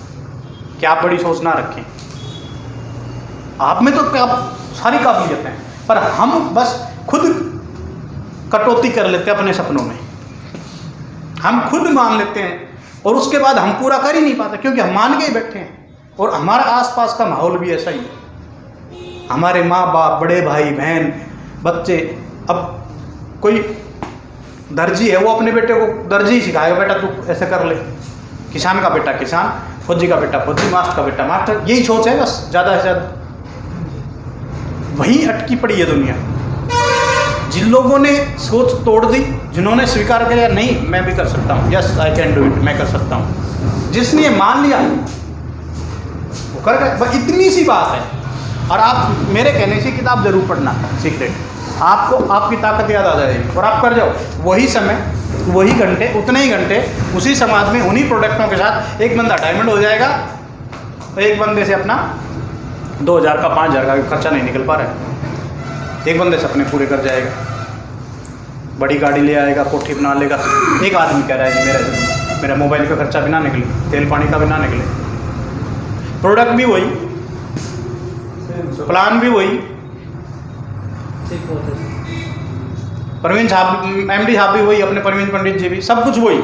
Speaker 1: कि आप बड़ी सोच ना रखें? आप में तो सारी काबिलियत है, पर हम बस खुद कटौती कर लेते हैं अपने सपनों में, हम खुद मान लेते हैं और उसके बाद हम पूरा कर ही नहीं पाते, क्योंकि हम मान के ही बैठे हैं। और हमारा आसपास का माहौल भी ऐसा ही है, हमारे माँ बाप, बड़े भाई बहन, बच्चे। अब कोई दर्जी है, वो अपने बेटे को दर्जी सिखाएगा, बेटा तू ऐसे कर ले। किसान का बेटा किसान, फौजी का बेटा फौजी, मास्टर का बेटा मास्टर, यही सोच है बस, ज़्यादा से ज़्यादा। वहीं अटकी पड़ी है दुनिया। जिन लोगों ने सोच तोड़ दी, जिन्होंने स्वीकार किया नहीं मैं भी कर सकता हूँ, yes I can do it, मैं कर सकता हूँ, जिसने मान लिया वो कर गए। बस इतनी सी बात है। और आप मेरे कहने से किताब जरूर पढ़ना सीक्रेट, आपको आपकी ताकत याद आ जाएगी और आप कर जाओ। वही समय, वही घंटे, उतने ही घंटे उसी समाज में उन्हीं प्रोडक्टों के साथ एक बंदा डायमंड हो जाएगा, तो एक बंदे से अपना 2000 का 5000 का खर्चा नहीं निकल पा रहा है, एक बंदे से अपने पूरे कर जाएगा, बड़ी गाड़ी ले आएगा, कोठी बना लेगा। एक आदमी कह रहा है कि मेरा मोबाइल का खर्चा भी ना निकले, तेल पानी का भी ना निकले, प्रोडक्ट भी वही, प्लान भी वही,
Speaker 2: ठीक होता है।
Speaker 1: परवीन साहब MD साहब भी वही, अपने परवीन पंडित जी भी, सब कुछ वही,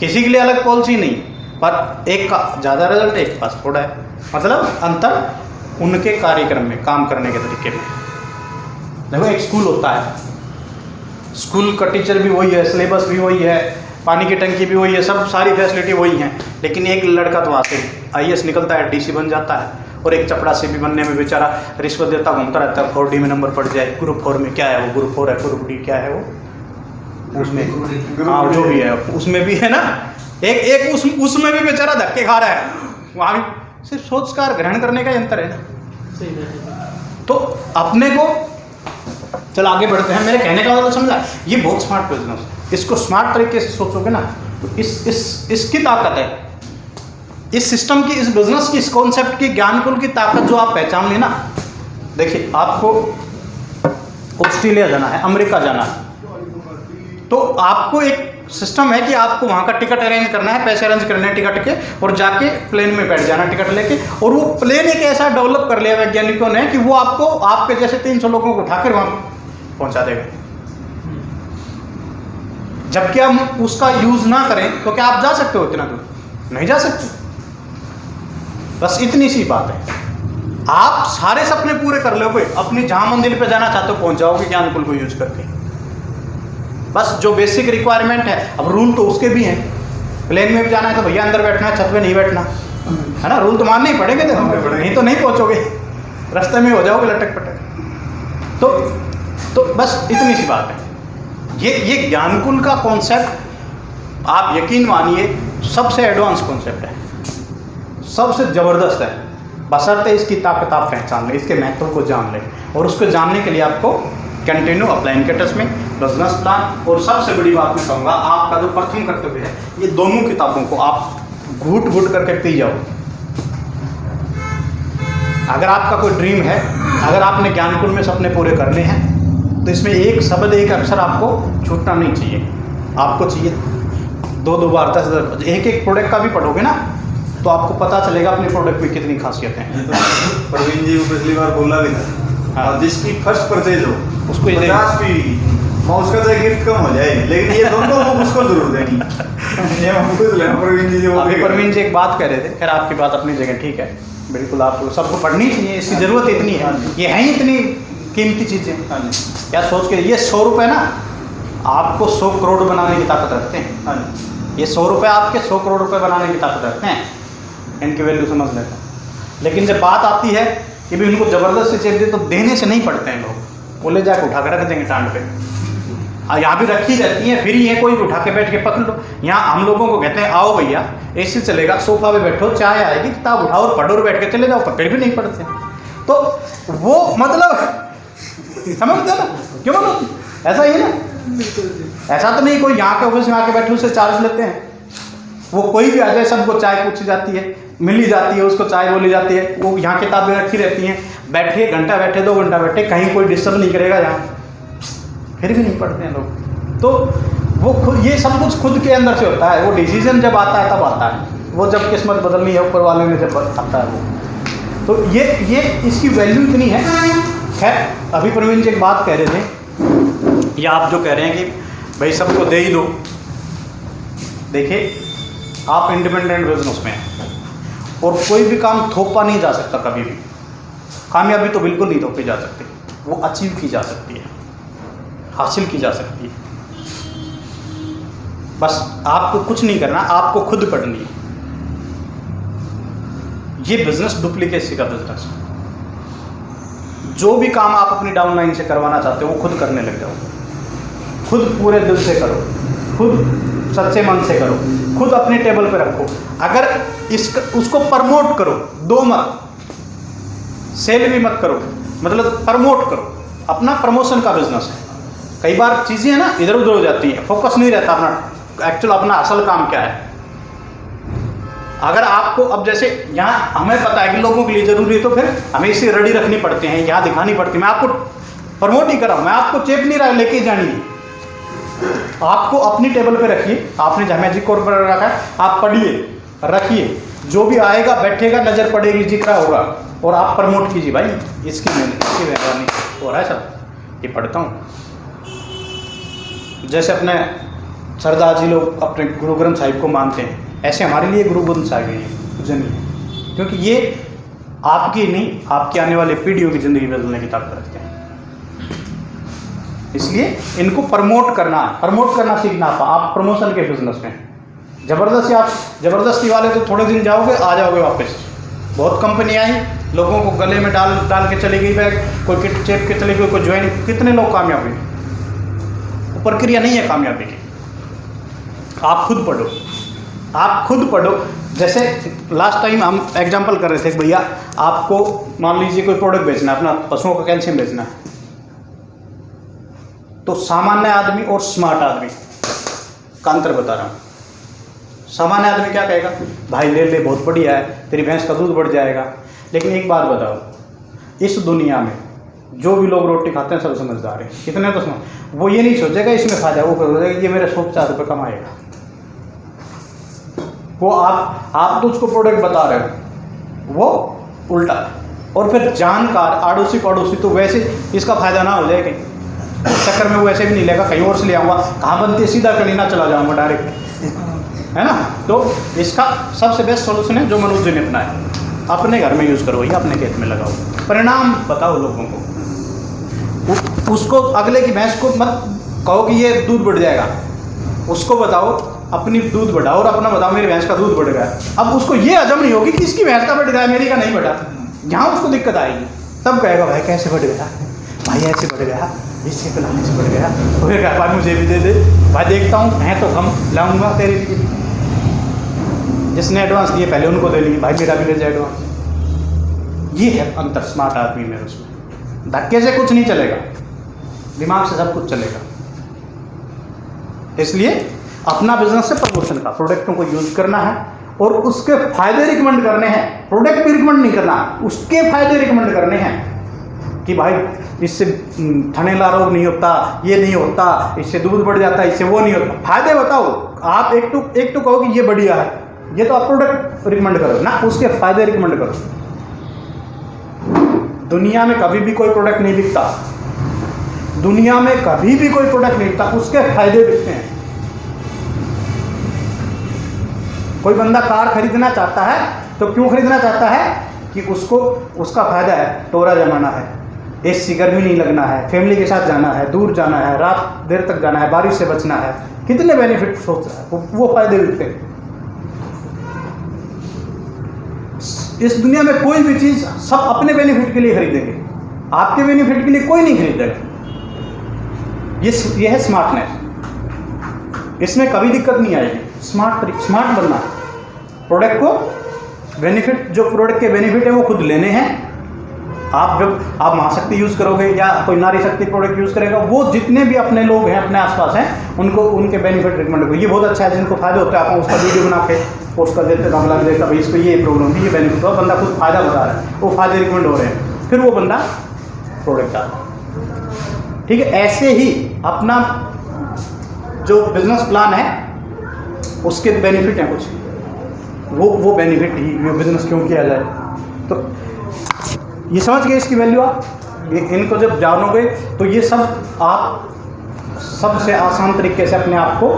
Speaker 1: किसी के लिए अलग पॉलिसी नहीं, पर एक का ज़्यादा रिजल्ट, एक पास थोड़ा है, मतलब अंतर उनके कार्यक्रम में, काम करने के तरीके में। देखो एक स्कूल होता है, स्कूल का टीचर भी वही है, सिलेबस भी वही है, पानी की टंकी भी वही है, सब सारी फैसिलिटी वही हैं, लेकिन एक लड़का तो वहाँ से IAS निकलता है, DC बन जाता है, और एक चपरासी भी बनने में बेचारा रिश्वत देता घूमता रहता है, 4D में नंबर पड़ जाए, ग्रुप 4 में क्या है वो, ग्रुप 4 है, ग्रुप D क्या है वो, उसमें हाँ जो भी है उसमें भी है ना, एक उसमें भी बेचारा धक्के खा रहा है, वहाँ भी सिर्फ सोचकार ग्रहण करने का यंत्र है ना।
Speaker 2: सही बात है।
Speaker 1: तो अपने को चल आगे बढ़ते हैं, मेरे कहने का मतलब समझा, ये बहुत स्मार्ट बिजनेस है, इसको स्मार्ट तरीके से सोचोगे ना तो इसकी ताकत है, इस सिस्टम की, इस बिजनेस की, इस कॉन्सेप्ट की, ज्ञानकुल की ताकत जो आप पहचान लेना। देखिए आपको ऑस्ट्रेलिया जाना है, अमेरिका जाना है, तो आपको एक सिस्टम है कि आपको वहाँ का टिकट अरेंज करना है, पैसे अरेंज करने हैं टिकट के, और जाके प्लेन में बैठ जाना टिकट लेके, और वो प्लेन एक ऐसा डेवलप कर लिया वैज्ञानिकों ने कि वो आपको आपके जैसे 300 लोगों को उठाकर वहाँ पहुँचा देगा। जबकि हम उसका यूज ना करें तो क्या आप जा सकते हो इतना दूर? नहीं जा सकते। बस इतनी सी बात है, आप सारे सपने पूरे कर लोगे, अपनी जहां मंदिर पे जाना चाहते हो पहुंच जाओगे ज्ञानकुल को यूज करके। बस जो बेसिक रिक्वायरमेंट है, अब रूल तो उसके भी हैं, प्लेन में भी जाना है तो भैया अंदर बैठना है, छत पे नहीं बैठना है ना, रूल तो मानने ही पड़ेंगे, नहीं तो नहीं पहुंचोगे, रास्ते में हो जाओगे लटक पटक। तो बस इतनी सी बात है। ये ज्ञानकुल का कॉन्सेप्ट आप यकीन मानिए सबसे एडवांस कॉन्सेप्ट है, सबसे ज़बरदस्त है, बशर्ते इसकी ताकत आप पहचान लें, इसके महत्व को जान लें, और उसको जानने के लिए आपको कंटिन्यू अपलाइन के टच में बिजनेस प्लान, और सबसे बड़ी बात मैं कहूँगा आपका जो प्रथम कर्तव्य है, ये दोनों किताबों को आप घूट घूट करके पी जाओ। अगर आपका कोई ड्रीम है, अगर आपने ज्ञानकुल में सपने पूरे करने हैं, तो इसमें एक शब्द, एक अक्षर आपको छूटना नहीं चाहिए। आपको चाहिए 2-2 बार 10-10 एक प्रोडक्ट का भी पढ़ोगे ना, तो आपको पता चलेगा अपने प्रोडक्ट में कितनी खासियत है।
Speaker 3: प्रवीण जी को पिछली बार बोला भी था,
Speaker 1: हाँ।
Speaker 3: जिसकी फर्स्ट परचेज हो
Speaker 1: उसको
Speaker 3: 50 भी उसका तो गिफ्ट कम हो जाए, लेकिन ये दोनों को उसको जरूर देनी। ये हम कुछ लेना प्रवीण जी जो
Speaker 1: अभी प्रवीण जी एक बात कह रहे थे, खैर आपकी बात अपनी जगह ठीक है, बिल्कुल आपको सबको पढ़नी चाहिए, इसकी ज़रूरत इतनी है, ये है ही इतनी कीमती चीज़ें। क्या सोच के ये 100 रुपये ना आपको 100 करोड़ बनाने की ताकत रखते हैं। ये 100 रुपये आपके 100 करोड़ रुपये बनाने की ताकत रखते हैं, इनकी वैल्यू समझ लेते हैं। लेकिन जब बात आती है कि भी उनको ज़बरदस्ती चेक दे, तो देने से नहीं पड़ते हैं लोग, वो ले जाकर उठा कर रख देंगे टांड पे। यहाँ भी रखी रहती हैं, फ्री है, कोई भी उठा के बैठ के पकड़ लो। यहाँ हम लोगों को कहते हैं आओ भैया AC चलेगा, सोफा पे बैठो, चाय आएगी, किताब उठाओ और पढ़ो और बैठ के चले जाओ, पर फिर भी नहीं पढ़ते। तो वो मतलब समझते ना क्यों, मतलब ऐसा ही है ना, ऐसा तो नहीं कोई यहाँ के ऑफिस में आके बैठे उससे चार्ज लेते हैं। वो कोई भी आ जाए सबको चाय पूछी जाती है, मिली जाती है, उसको चाय बोली जाती है, वो यहाँ किताबें रखी रहती हैं, बैठे घंटा बैठे 2 घंटा बैठे, कहीं कोई डिस्टर्ब नहीं करेगा यहाँ, फिर भी नहीं पढ़ते हैं लोग। तो वो खुद, ये सब कुछ खुद के अंदर से होता है, वो डिसीजन जब आता है तब आता है, वो जब किस्मत बदलनी है ऊपर वाले ने जब आता है वो। तो ये इसकी वैल्यू इतनी है। खैर अभी प्रवीण जी एक बात कह रहे थे, या आप जो कह रहे हैं कि भाई सबको दे ही दो। देखिए आप इंडिपेंडेंट बिजनेस में हैं और कोई भी काम थोपा नहीं जा सकता कभी भी। कामयाबी तो बिल्कुल नहीं थोपी जा सकती, वो अचीव की जा सकती है, हासिल की जा सकती है। बस आपको कुछ नहीं करना, आपको खुद पढ़नी है। ये बिजनेस डुप्लीकेसी का बिजनेस है। जो भी काम आप अपनी डाउनलाइन से करवाना चाहते हो वो खुद करने लग जाओ, खुद पूरे दिल से करो, खुद सच्चे मन से करो, खुद अपने टेबल पे रखो। अगर उसको प्रमोट करो, दो मत, सेल भी मत करो, मतलब प्रमोट करो। अपना प्रमोशन का बिजनेस है। कई बार चीज़ें है ना इधर उधर हो जाती हैं, फोकस नहीं रहता अपना एक्चुअल अपना असल काम क्या है। अगर आपको अब जैसे यहाँ हमें पता है कि लोगों के लिए ज़रूरी है, तो फिर हमें इसे रेडी रखनी पड़ती हैं, यहाँ दिखानी पड़ती है। मैं आपको प्रमोट ही कर रहा हूँ, मैं आपको चेप नहीं रहा लेके जानी है। आपको अपनी टेबल पे रखिए, आपने जहाँ मैजिक कोर पर रखा है आप पढ़िए, रखिए, जो भी आएगा बैठेगा नज़र पड़ेगी जिक्र होगा और आप प्रमोट कीजिए भाई, इसकी मेहरबानी हो रहा है सब। ये पढ़ता हूँ जैसे अपने सरदार जी लोग अपने गुरु ग्रंथ साहिब को मानते हैं, ऐसे हमारे लिए गुरु ग्रंथ साहिब है जिंदगी, क्योंकि ये आपकी नहीं आपकी आने वाले पीढ़ियों की ज़िंदगी बदलने की ताकत रखते हैं। इसलिए इनको प्रमोट करना सीखना। आप प्रमोशन के बिजनेस में ज़बरदस्ती वाले तो थोड़े दिन जाओगे आ जाओगे वापस। बहुत कंपनी आई, लोगों को गले में डाल के चली गई बैग, कोई किट चेप के चली गई, कोई ज्वाइन, कितने लोग कामयाब हुए। वो प्रक्रिया नहीं है कामयाबी की। आप खुद पढ़ो। जैसे लास्ट टाइम हम एग्जांपल कर रहे थे, भैया आपको मान लीजिए कोई प्रोडक्ट बेचना है, अपना पशुओं का कैल्शियम बेचना है, तो सामान्य आदमी और स्मार्ट आदमी का अंतर बता रहा हूँ। सामान्य आदमी क्या कहेगा, भाई ले बहुत बढ़िया है, तेरी भैंस का दूध बढ़ जाएगा। लेकिन एक बात बताओ, इस दुनिया में जो भी लोग रोटी खाते हैं सब समझदार हैं, कितने तो समझ, वो ये नहीं सोचेगा इसमें फायदा, वो सोचेगा ये मेरे 100-4 कमाएगा। वो आप तो उसको प्रोडक्ट बता रहे हो, वो उल्टा। और फिर जानकार आड़ोसी पड़ोसी तो वैसे इसका फायदा ना हो जाए कहीं, उस चक्कर में वो ऐसे भी नहीं लेगा, कहीं और से ले आऊँगा, कहाँ बनती है सीधा कलीना चला जाऊँगा डायरेक्ट, है ना। तो इसका सबसे बेस्ट सोल्यूशन है जो मनोज जी ने अपनाया, अपने घर में यूज़ करो, या अपने खेत में लगाओ, परिणाम बताओ लोगों को। उसको अगले की भैंस को मत कहो कि ये दूध बढ़ जाएगा, उसको बताओ अपनी दूध बढ़ाओ और अपना बताओ मेरी भैंस का दूध बढ़ गया। अब उसको ये हजम नहीं होगी कि इसकी भैंस का बढ़ गया मेरी का नहीं बढ़ा, यहाँ उसको दिक्कत आएगी। तब कहेगा भाई कैसे बढ़ गया, भाई ऐसे बढ़ गया, इससे पिलाने से बढ़ गया, तो फिर कहा भाई मुझे भी दे दे, भाई देखता हूँ है तो कम लाऊंगा तेरे लिए। जिसने एडवांस दिए पहले उनको दे ली, भाई मेरा भी ले जाए एडवांस। ये है अंतर स्मार्ट आदमी में। उसमें धक्के से कुछ नहीं चलेगा, दिमाग से सब कुछ चलेगा। इसलिए अपना बिजनेस से प्रमोशन का, प्रोडक्टों को यूज करना है और उसके फायदे रिकमेंड करने हैं। प्रोडक्ट भी रिकमेंड नहीं करना, उसके फायदे रिकमेंड करने हैं कि भाई इससे थनेला रोग नहीं होता, ये नहीं होता, इससे दूध बढ़ जाता है, इससे वो नहीं होता। फायदे बताओ। आप एक टू कहो कि ये बढ़िया है, ये तो आप प्रोडक्ट रिकमेंड करो ना, उसके फायदे रिकमेंड करो। दुनिया में कभी भी कोई प्रोडक्ट नहीं बिकता, दुनिया में कभी भी कोई प्रोडक्ट नहीं बिकता, उसके फायदे बिकते हैं। कोई बंदा कार खरीदना चाहता है तो क्यों खरीदना चाहता है कि उसको उसका फायदा है, टोरा जमाना है, एसी गर्मी नहीं लगना है, फैमिली के साथ जाना है, दूर जाना है, रात देर तक जाना है, बारिश से बचना है, कितने बेनिफिट सोच रहा है, वो फायदे मिलते हैं। इस दुनिया में कोई भी चीज़ सब अपने बेनिफिट के लिए खरीदेंगे, आपके बेनिफिट के लिए कोई नहीं खरीदेगा। ये है स्मार्टनेस, इसमें कभी दिक्कत नहीं आएगी। स्मार्ट बनना, प्रोडक्ट को बेनिफिट, जो प्रोडक्ट के बेनिफिट है वो खुद लेने हैं। आप जब आप महाशक्ति यूज़ करोगे या कोई नारी शक्ति प्रोडक्ट यूज़ करेगा, वो जितने भी अपने लोग हैं अपने आसपास हैं उनको उनके बेनिफिट रिकमेंड करो। ये बहुत अच्छा है, जिनको फायदा होता है आप उसका वीडियो बना के पोस्ट कर देते, हम लग देता भाई इसको ये प्रॉब्लम थी, ये बेनिफिट हुआ, बंदा खुद फायदा बता रहा है, वो फायदे रिकमेंड हो रहे हैं, फिर वो बंदा प्रोडक्ट आता है। ठीक है, ऐसे ही अपना जो बिजनेस प्लान है उसके बेनिफिट हैं कुछ, वो बेनिफिट ही वो बिजनेस क्यों किया जाए। तो ये समझ गए इसकी वैल्यू आप, इनको जब जानोगे तो ये सब आप सबसे आसान तरीके से अपने आप को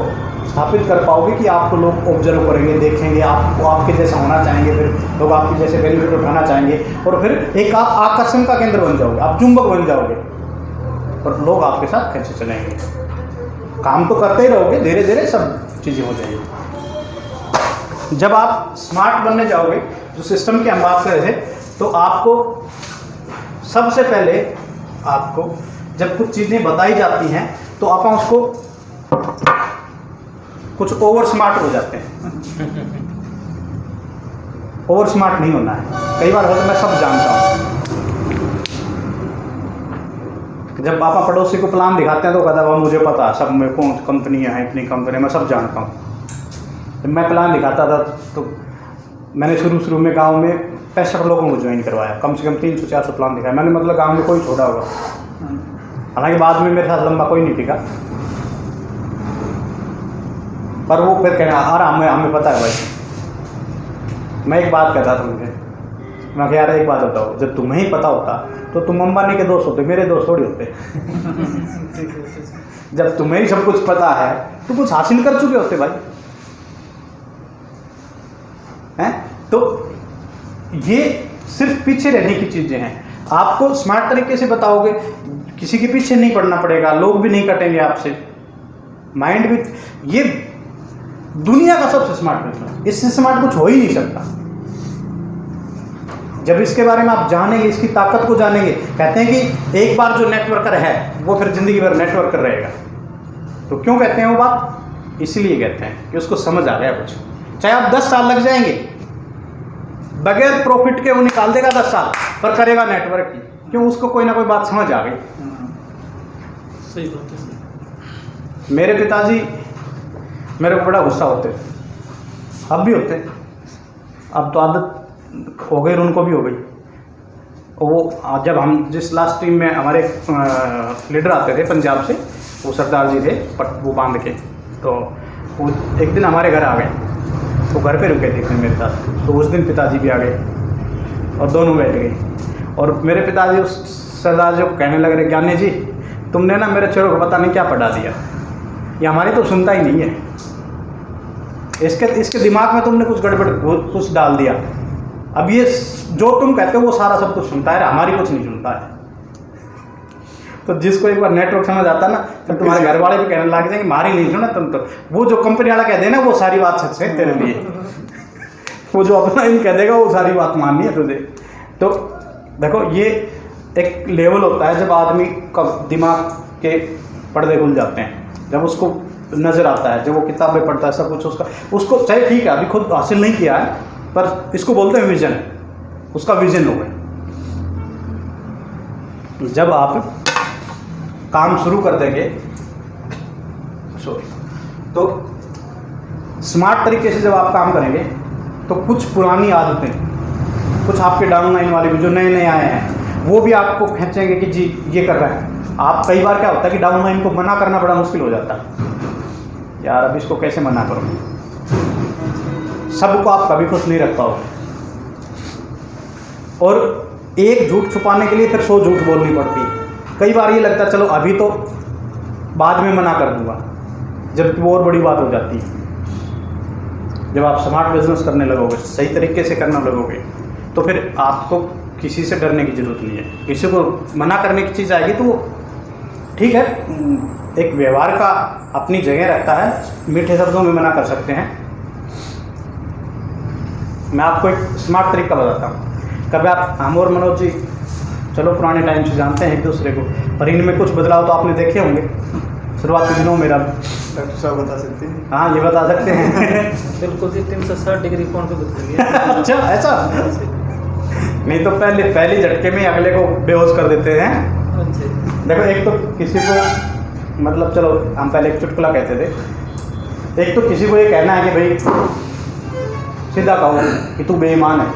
Speaker 1: स्थापित कर पाओगे कि आपको लोग ऑब्जर्व करेंगे, देखेंगे, आपको आपके जैसा होना चाहेंगे, फिर लोग आपके जैसे बेनिफिट उठाना चाहेंगे और फिर एक आप आकर्षण का केंद्र बन जाओगे, आप चुंबक बन जाओगे और लोग आपके साथ कैसे चलेंगे। काम तो करते ही रहोगे, धीरे धीरे सब चीज़ें हो जाएगी। जब आप स्मार्ट बनने जाओगे, जो सिस्टम की हम बात कर रहे थे, तो आपको सबसे पहले आपको जब कुछ चीज़ें बताई जाती हैं तो आप उसको कुछ ओवर स्मार्ट हो जाते हैं। ओवर स्मार्ट नहीं होना है। कई बार होता मैं सब जानता हूँ, जब पापा पड़ोसी को प्लान दिखाते हैं तो कहता है मुझे पता सब में कौन कंपनियाँ हैं, इतनी कंपनी मैं सब जानता हूँ। जब मैं प्लान दिखाता था तो मैंने शुरू में गांव में 65 लोगों को ज्वाइन करवाया, कम से कम 300-400 प्लान दिखाया मैंने, मतलब गांव में कोई छोड़ा होगा। हालांकि बाद में मेरे साथ लंबा कोई नहीं टिका, पर वो फिर कहना हमें पता है भाई। मैं एक बात कहता था मुझे, मैं कह यार एक बात बताओ, जब तुम्हें ही पता होता तो तुम अंबानी के दोस्त होते, मेरे दोस्त थोड़ी होते। जब तुम्हें ही सब कुछ पता है तो कुछ हासिल कर चुके होते भाई, हैं? तो ये सिर्फ पीछे रहने की चीजें हैं। आपको स्मार्ट तरीके से बताओगे, किसी के पीछे नहीं पड़ना पड़ेगा, लोग भी नहीं कटेंगे आपसे, माइंड भी। ये दुनिया का सबसे स्मार्ट बिजनेस, इससे स्मार्ट कुछ हो ही नहीं सकता। जब इसके बारे में आप जानेंगे, इसकी ताकत को जानेंगे, कहते हैं कि एक बार जो नेटवर्कर है वो फिर जिंदगी भर नेटवर्कर रहेगा। तो क्यों कहते हैं वो बात? इसलिए कहते हैं कि उसको समझ आ गया कुछ। चाहे आप 10 साल लग जाएंगे, बगैर प्रॉफिट के वो निकाल देगा 10 साल, पर करेगा नेटवर्क की। क्यों? उसको कोई ना कोई बात समझ आ गई।
Speaker 2: सही बात है।
Speaker 1: मेरे पिताजी मेरे को बड़ा गुस्सा होते, अब भी होते, अब तो आदत हो गई, उनको भी हो गई। वो जब हम जिस लास्ट टीम में हमारे लीडर आते थे पंजाब से, वो सरदार जी थे वो बांध के, तो वो एक दिन हमारे घर आ गए, वो घर पे रुके थे मेरे साथ। तो उस दिन पिताजी भी आ गए और दोनों बैठ गए, और मेरे पिताजी उस सरदार जी को कहने लग रहे, ज्ञानी जी तुमने ना मेरे छोरों को पता नहीं क्या पढ़ा दिया, ये हमारी तो सुनता ही नहीं है, इसके दिमाग में तुमने कुछ गड़बड़ कुछ डाल दिया। अब ये जो तुम कहते हो वो सारा सब कुछ सुनता है, हमारी कुछ नहीं सुनता है। तो जिसको एक बार नेटवर्क समझ आता ना, तो तुम्हारे घर वाले भी कहने लग जाएंगे हमारी नहीं सुना तुम तो, वो जो कंपनी वाला कह देना वो सारी बात सच है तेरे लिए, वो जो अपना इन कह देगा वो सारी बात माननी है तुझे। तो देखो ये एक लेवल होता है जब आदमी का दिमाग के पर्दे खुल जाते हैं, जब उसको नज़र आता है, जब वो किताबें पढ़ता है, सब कुछ उसको चाहे ठीक है अभी खुद हासिल नहीं किया है, पर इसको बोलते हैं विजन, उसका विजन हो गया। जब आप काम शुरू कर देंगे, तो स्मार्ट तरीके से जब आप काम करेंगे तो कुछ पुरानी आदतें, कुछ आपके डाउनलाइन वाले भी जो नए नए आए हैं वो भी आपको खींचेंगे कि जी ये कर रहे हैं आप। कई बार क्या होता है कि डाउनलाइन को मना करना बड़ा मुश्किल हो जाता है, यार अब इसको कैसे मना करूँ, सबको आप कभी खुश नहीं रख पाओगे, और एक झूठ छुपाने के लिए फिर 100 झूठ बोलनी पड़ती है। कई बार ये लगता है चलो अभी तो बाद में मना कर दूंगा, जबकि वो और बड़ी बात हो जाती है। जब आप स्मार्ट बिजनेस करने लगोगे, सही तरीके से करने लगोगे, तो फिर आपको किसी से डरने की ज़रूरत नहीं है। किसी को मना करने की चीज़ आएगी तो वो ठीक है, एक व्यवहार का अपनी जगह रहता है, मीठे शब्दों में मना कर सकते हैं। मैं आपको एक स्मार्ट तरीका बताता हूँ। कभी आप, हम और मनोज जी चलो पुराने टाइम से जानते हैं एक दूसरे को, पर इनमें कुछ बदलाव तो आपने देखे होंगे शुरुआती दिनों में।
Speaker 3: डॉक्टर साहब बता सकते हैं?
Speaker 1: हाँ ये बता सकते हैं।
Speaker 2: बिल्कुल जी, 360 डिग्री कोण पे बदल गया।
Speaker 1: अच्छा ऐसा? नहीं तो पहली झटके में अगले को बेहोश कर देते हैं। देखो एक तो किसी को, मतलब चलो हम पहले एक चुटकुला कहते थे, एक तो किसी को ये कहना है कि भाई सीधा कहो कि तू बेईमान है,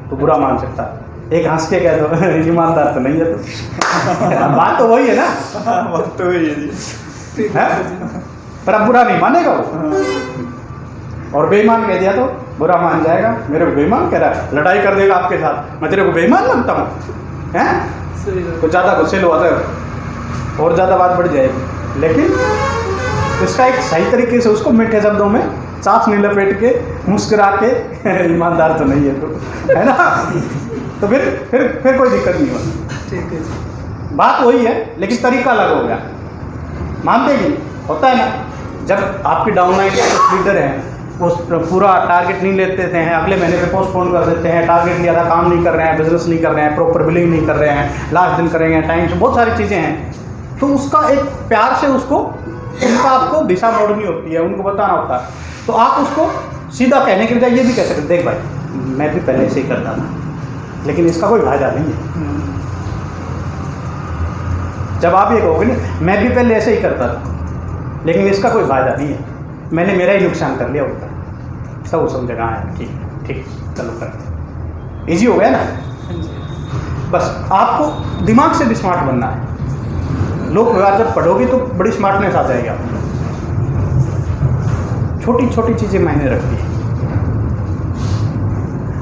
Speaker 1: तो बुरा मान सकता है। एक हंस के कह दो ईमानदार तो नहीं है तो बात तो वही है ना,
Speaker 3: बात तो वही है जी,
Speaker 1: पर अब बुरा नहीं मानेगा वो। और बेईमान कह दिया तो बुरा मान जाएगा, मेरे को बेईमान कह रहा है, लड़ाई कर देगा आपके साथ, मैं तेरे को बेईमान लगता हूँ, हैं? तो ज़्यादा गुस्से लो आता है और ज़्यादा बात बढ़ जाएगी। लेकिन इसका एक सही तरीके से उसको मीठे शब्दों में सांस नहीं लपेट के मुस्कुरा के ईमानदार तो नहीं है तो, है ना, तो फिर कोई दिक्कत नहीं होती।
Speaker 2: ठीक है,
Speaker 1: बात वही है लेकिन तरीका अलग हो गया। मानते ही होता है ना, जब आपकी डाउनलाइन के कुछ लीडर हैं वो पूरा टारगेट नहीं लेते थे, अगले महीने पे पोस्टपोन कर देते हैं, टारगेट लिया था काम नहीं कर रहे हैं, बिजनेस नहीं कर रहे हैं, प्रॉपर बिलिंग नहीं कर रहे हैं, लास्ट दिन करेंगे टाइम से, बहुत सारी चीज़ें हैं। तो उसका एक प्यार से उसको उनका आपको दिशा मोड़नी होती है, उनको बताना होता है। तो आप उसको सीधा कहने के बजाय ये भी कह सकते, देख भाई मैं भी पहले से ही करता था लेकिन इसका कोई फायदा नहीं है। जब आप ये कहोगे ना मैं भी पहले ऐसे ही करता था लेकिन इसका कोई फायदा नहीं है, मैंने मेरा ही नुकसान कर लिया होता है, सब वो समझेगा हाँ ठीक ठीक चलो करते, ईजी हो गया ना। बस आपको दिमाग से भी स्मार्ट बनना है। लोक व्यवहार जब पढ़ोगे तो बड़ी स्मार्टनेस आ जाएगी आपको। छोटी छोटी चीज़ें मायने रखती हैं।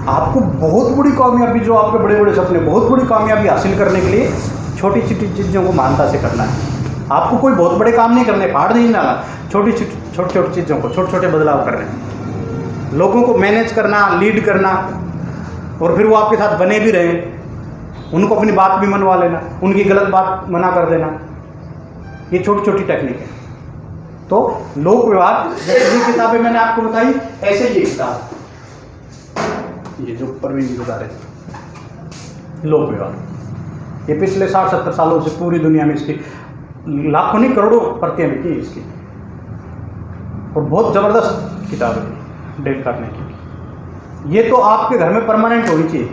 Speaker 4: आपको बहुत बड़ी कामयाबी, जो आपके बड़े बड़े सपने, बहुत बड़ी कामयाबी हासिल करने के लिए छोटी छोटी चीज़ों को मानता से करना है। आपको कोई बहुत बड़े काम नहीं करने, पहाड़ नहीं डालना, छोटी छोटी चीज़ों को, छोटे छोटे बदलाव करने हैं। लोगों को मैनेज करना, लीड करना, और फिर वो आपके साथ बने भी रहे, उनको अपनी बात भी मनवा लेना, उनकी गलत बात मना कर देना, ये छोटी छोटी टेक्निक है। तो लोक व्यवहार, जैसे ये किताबें मैंने आपको बताई, ऐसे ये किताब, ये जो परवीन जी बता रहे थे, लोक व्यवहार, ये पिछले 60-70 सालों से पूरी दुनिया में इसकी लाखों नहीं करोड़ों प्रतियां बिकी इसकी, और बहुत ज़बरदस्त किताब है डील करने की। ये तो आपके घर में परमानेंट होनी चाहिए।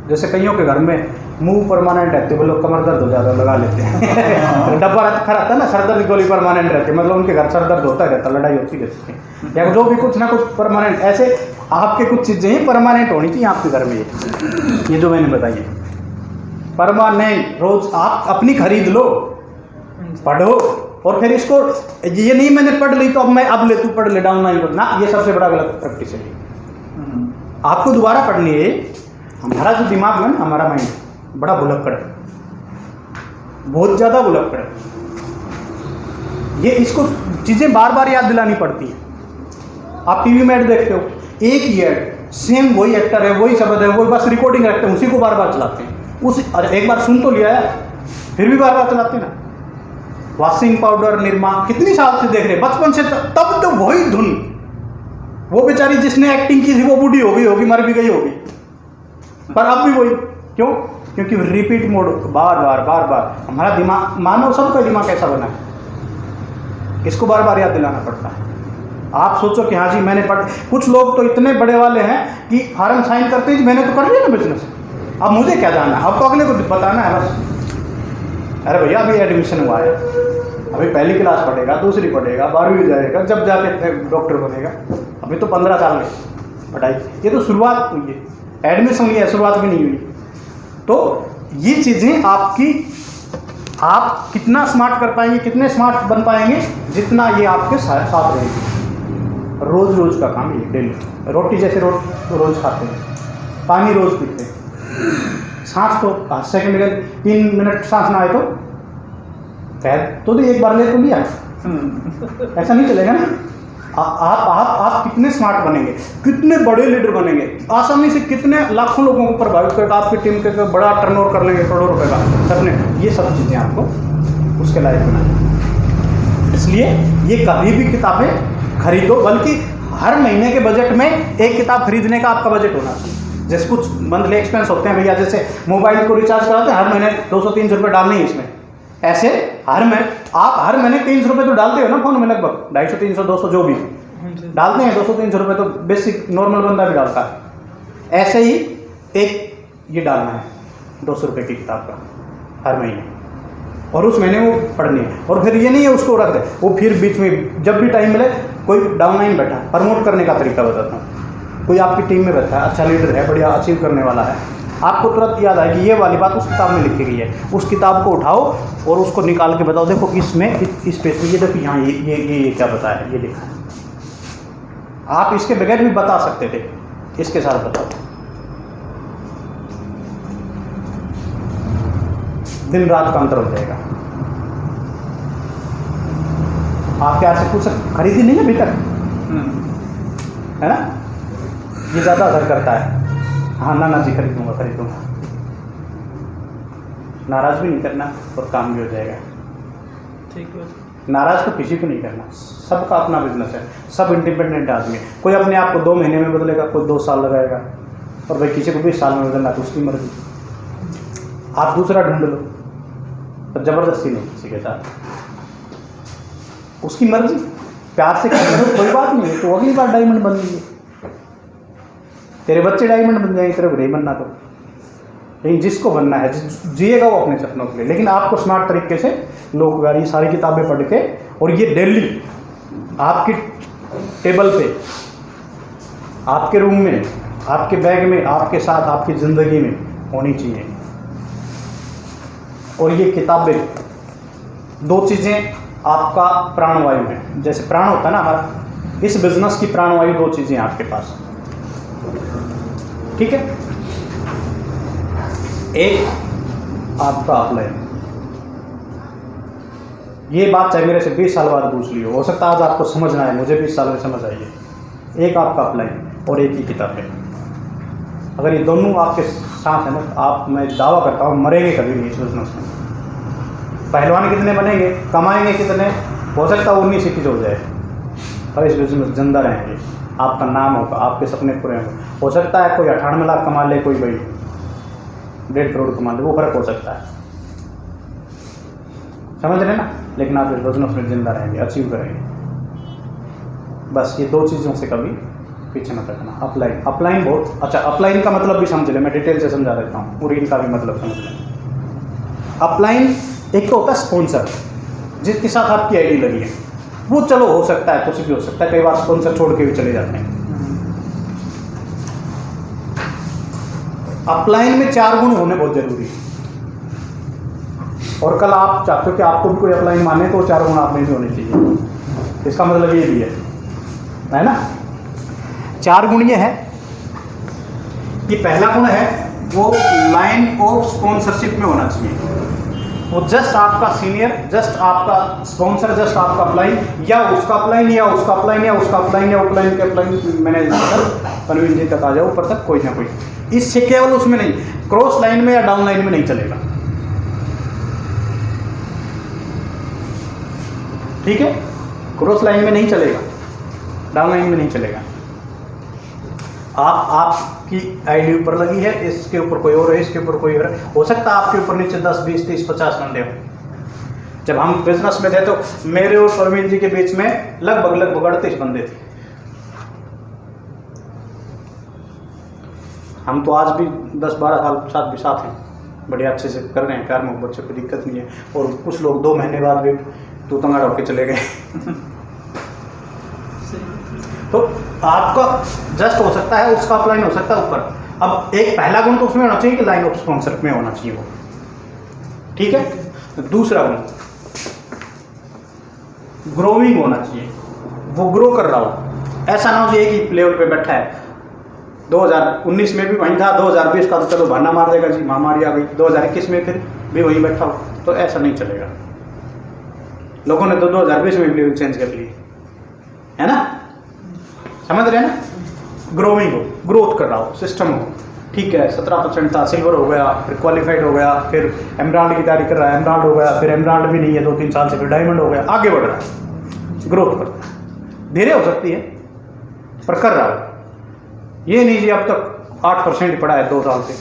Speaker 4: जैसे कईयों के घर में मुंह परमानेंट रहते, वो लोग कमर दर्द हो जाता है लगा लेते हैं डब्बा रखा रहता है ना, सर दर्द की गोली परमानेंट रहती है, मतलब उनके घर सर दर्द होता रहता, लड़ाई होती रहती है, या जो भी कुछ ना कुछ परमानेंट। ऐसे आपके कुछ चीज़ें ही परमानेंट होनी चाहिए आपके घर में। ये जो मैंने बताई है परमानेंट, रोज आप अपनी खरीद लो, पढ़ो, और फिर इसको ये नहीं मैंने पढ़ ली तो अब मैं अब ले तू पढ़ ले, डाउन नहीं ना, ये सबसे बड़ा गलत प्रैक्टिस है। आपको दोबारा पढ़नी है। हमारा जो दिमाग है ना, हमारा माइंड बड़ा भुलक्कड़ है, बहुत ज़्यादा भुलक्कड़ है। ये इसको चीज़ें बार बार याद दिलानी पड़ती हैं। आप टीवी में ऐड देखते हो, एक ही ऐड, सेम वही एक्टर है, वही शब्द है, वही बस रिकॉर्डिंग रखते हैं, उसी को बार बार चलाते हैं। अरे एक बार सुन तो लिया है, फिर भी बार बार चलाते हैं ना। वॉशिंग पाउडर, निरमा, कितनी साल से देख रहे, बचपन से, तब तो वही धुन। वो बेचारी जिसने एक्टिंग की थी वो बूढ़ी हो गई होगी, मर भी गई होगी, पर अब भी वही। क्यों? क्योंकि रिपीट मोड, बार बार बार बार। हमारा दिमाग, मानव सबका दिमाग कैसा बना है, इसको बार बार याद दिलाना पड़ता है। आप सोचो कि हाँ जी मैंने पढ़, कुछ लोग तो इतने बड़े वाले हैं कि फॉर्म साइन करते हैं, मैंने तो कर लिया ना बिजनेस, अब मुझे क्या जानना है, अब तो अगले को बताना है बस। अरे भैया अभी एडमिशन हुआ है, अभी पहली क्लास पढ़ेगा, दूसरी पढ़ेगा, 12वीं जाएगा, जब जाके डॉक्टर बनेगा, अभी तो 15 साल में पढ़ाई। ये तो शुरुआत हुई है, एडमिशन हुई है, शुरुआत भी नहीं हुई। तो ये चीज़ें आपकी, आप कितना स्मार्ट कर पाएंगे, कितने स्मार्ट बन पाएंगे, जितना ये आपके साथ रहेगी। रोज रोज का काम ये डेली। रोटी जैसे रोज खाते हैं, पानी रोज पीते हैं, सांस तो 5 सेकंड में 3 मिनट सांस ना आए तो कैद तो एक बार ले तो लिया, ऐसा नहीं चलेगा ना। आप कितने स्मार्ट बनेंगे, कितने बड़े लीडर बनेंगे, आसानी से कितने लाखों लोगों को प्रभावित करके आपकी टीम के बड़ा टर्नओवर कर लेंगे, करोड़ों रुपए का सपने। ये सब चीज़ें आपको उसके लायक बनाएंगे। इसलिए ये कभी भी किताबें खरीदो, बल्कि हर महीने के बजट में एक किताब खरीदने का आपका बजट होना चाहिए। जैसे कुछ मंथली एक्सपेंस होते हैं भैया, जैसे मोबाइल को रिचार्ज कराते हैं, हर महीने 200-300 रुपये डालने ही इसमें, ऐसे आप हर महीने 300 रुपये तो डालते हो ना फोन में, लगभग 250, 300, 200 जो भी डालते हैं, 200-300 रुपये तो बेसिक नॉर्मल बंदा भी डालता है। ऐसे ही एक ये डालना है 200 रुपये की किताब का हर महीने, और उस महीने वो पढ़नी है। और फिर ये नहीं है उसको रख दे, वो फिर बीच में जब भी टाइम मिले, कोई डाउनलाइन बैठा, प्रमोट करने का तरीका बताता हूँ। कोई आपकी टीम में बैठा है, अच्छा लीडर है, बढ़िया अचीव करने वाला है, आपको तुरंत याद आए कि ये वाली बात उस किताब में लिखी गई है, उस किताब को उठाओ और उसको निकाल के बताओ, देखो इसमें इस पेज में ये देखो, यहाँ ये क्या बताया है, ये लिखा है। आप इसके बगैर भी बता सकते थे, इसके साथ बताओ। दिन रात का अंतर हो जाएगा। आपके हाथ से कुछ खरीदी नहीं है अभी तक, है ना? ये ज़्यादा असर करता है। हाँ ना जी खरीदूंगा, नाराज भी नहीं करना और काम भी हो जाएगा।
Speaker 2: ठीक है।
Speaker 4: नाराज तो किसी को नहीं करना, सबका अपना बिजनेस है, सब इंडिपेंडेंट आदमी है। कोई अपने आप को 2 महीने में बदलेगा, कोई 2 साल लगाएगा, और भाई किसी को 20 साल में बदलना तो उसकी मर्जी। आप दूसरा ढूंढ लो, पर जबरदस्ती नहीं किसी के साथ, उसकी मर्जी। प्यार से करो, कोई बात नहीं है, तो अगली बार डायमंड बन लीजिए, तेरे बच्चे डायमंड बन जाएंगे, तेरे को नहीं बनना तो। लेकिन जिसको बनना है, जिएगा वो अपने सपनों के लिए। लेकिन आपको स्मार्ट तरीके से लोग ये सारी किताबें पढ़ के, और ये डेली आपकी टेबल पे, आपके रूम में, आपके बैग में, आपके साथ, आपकी ज़िंदगी में होनी चाहिए। और ये किताबें 2 चीज़ें आपका प्राणवायु है। जैसे प्राण होता है ना हमारा, इस बिजनेस की प्राणवायु 2 चीज़ें आपके पास, ठीक है। एक आपका अपलाइन, ये बात चाहे मेरे से 20 साल बाद पूछ ली हो सकता है आज आपको समझ ना आए, मुझे 20 साल में समझ आई है। एक आपका अपलाइन और एक ही किताब है। अगर ये दोनों आपके साथ है ना, आप, मैं दावा करता हूँ मरेंगे कभी नहीं इस बिजनेस में। पहलवान कितने बनेंगे, कमाएंगे कितने, हो सकता है 19 21 हो जाए, पर इस बिजनेस में जिंदा रहेंगे। आपका नाम होगा, आपके सपने पूरे होंगे। हो सकता है कोई 98 लाख कमा ले, कोई भाई 1.5 करोड़ कमा ले, वो फर्क हो सकता है, समझ रहे ना। लेकिन आप इस बिजनेस में जिंदा रहेंगे, अचीव करेंगे। बस ये 2 चीज़ों से कभी पीछे मत रखना। अपलाइन, अपलाइन बहुत अच्छा, अपलाइन का मतलब भी समझ ले, मैं डिटेल से समझा देता हूँ, पूरी इनका भी मतलब समझ लें। अपलाइन एक तो होता है स्पॉन्सर, जिसके साथ आपकी आईडी लगी है, वो चलो हो सकता है, कुछ भी हो सकता है, कई बार स्पॉन्सर छोड़ के भी चले जाते हैं। अपलाइन में 4 गुण होने बहुत जरूरी है, और कल आप चाहते हो कि आपको भी कोई अपलाइन माने तो 4 गुण आप में भी होने चाहिए। इसका मतलब ये भी है ना। 4 गुण ये है कि पहला गुण है वो लाइन ऑफ स्पॉन्सरशिप में होना चाहिए। वो जस्ट आपका सीनियर, जस्ट आपका स्पॉन्सर, जस्ट आपका अपलाइन, या उसका अपलाइन, या उसका अपलाइन, या उसका अपलाइन, या अपलाइन के अपलाइन मैनेजर परवीन जी तक आ जाओ, ऊपर तक कोई ना कोई। इससे केवल उसमें नहीं, क्रॉस लाइन में या डाउन लाइन में नहीं चलेगा, ठीक है। क्रॉस लाइन में नहीं चलेगा, डाउन लाइन में नहीं चलेगा। आपकी आईडी ऊपर लगी है, इसके ऊपर कोई और है, इसके ऊपर कोई और है। हो सकता है आपके ऊपर नीचे 10 20 30 50 बंदे हो। जब हम बिजनेस में थे तो मेरे और परवीन जी के बीच में लगभग 38 बंदे थे। हम तो आज भी 10 12 साल साथ भी साथ हैं, बड़े अच्छे से कर रहे हैं, प्यार मोहब्बत से, कोई दिक्कत नहीं है। और कुछ लोग 2 महीने बाद भी तू तंगाड़ होके चले गए। तो आपका जस्ट हो सकता है, उसका अपलाइन हो सकता है ऊपर। अब एक पहला गुण तो उसमें होना चाहिए कि लाइन ऑफ स्पॉन्सर में होना चाहिए वो, ठीक है। तो दूसरा गुण ग्रोइंग होना चाहिए, वो ग्रो कर रहा हो। ऐसा ना हो एक ही लेवल पे बैठा है, 2019 में भी वहीं था, 2020 का तो चलो भाना मार देगा जी, महामारी आ गई, 2021 में फिर भी वहीं बैठा हो, तो ऐसा नहीं चलेगा। लोगों ने तो 2020 में भी चेंज कर लिए, है ना, समझ रहे हैं ना। ग्रोइंग हो, ग्रोथ कर रहा हो, सिस्टम हो, ठीक है। 17% था, सिल्वर हो गया, फिर क्वालिफाइड हो गया, फिर एमराल्ड की तैयारी कर रहा है, एमराल्ड हो गया, फिर एमराल्ड भी नहीं है 2-3 साल से, फिर डायमंड हो गया, आगे बढ़ रहा है, ग्रोथ करता है। धीरे हो सकती है पर कर रहा है। ये नहीं जी अब तक 8% पड़ा है 2 साल से,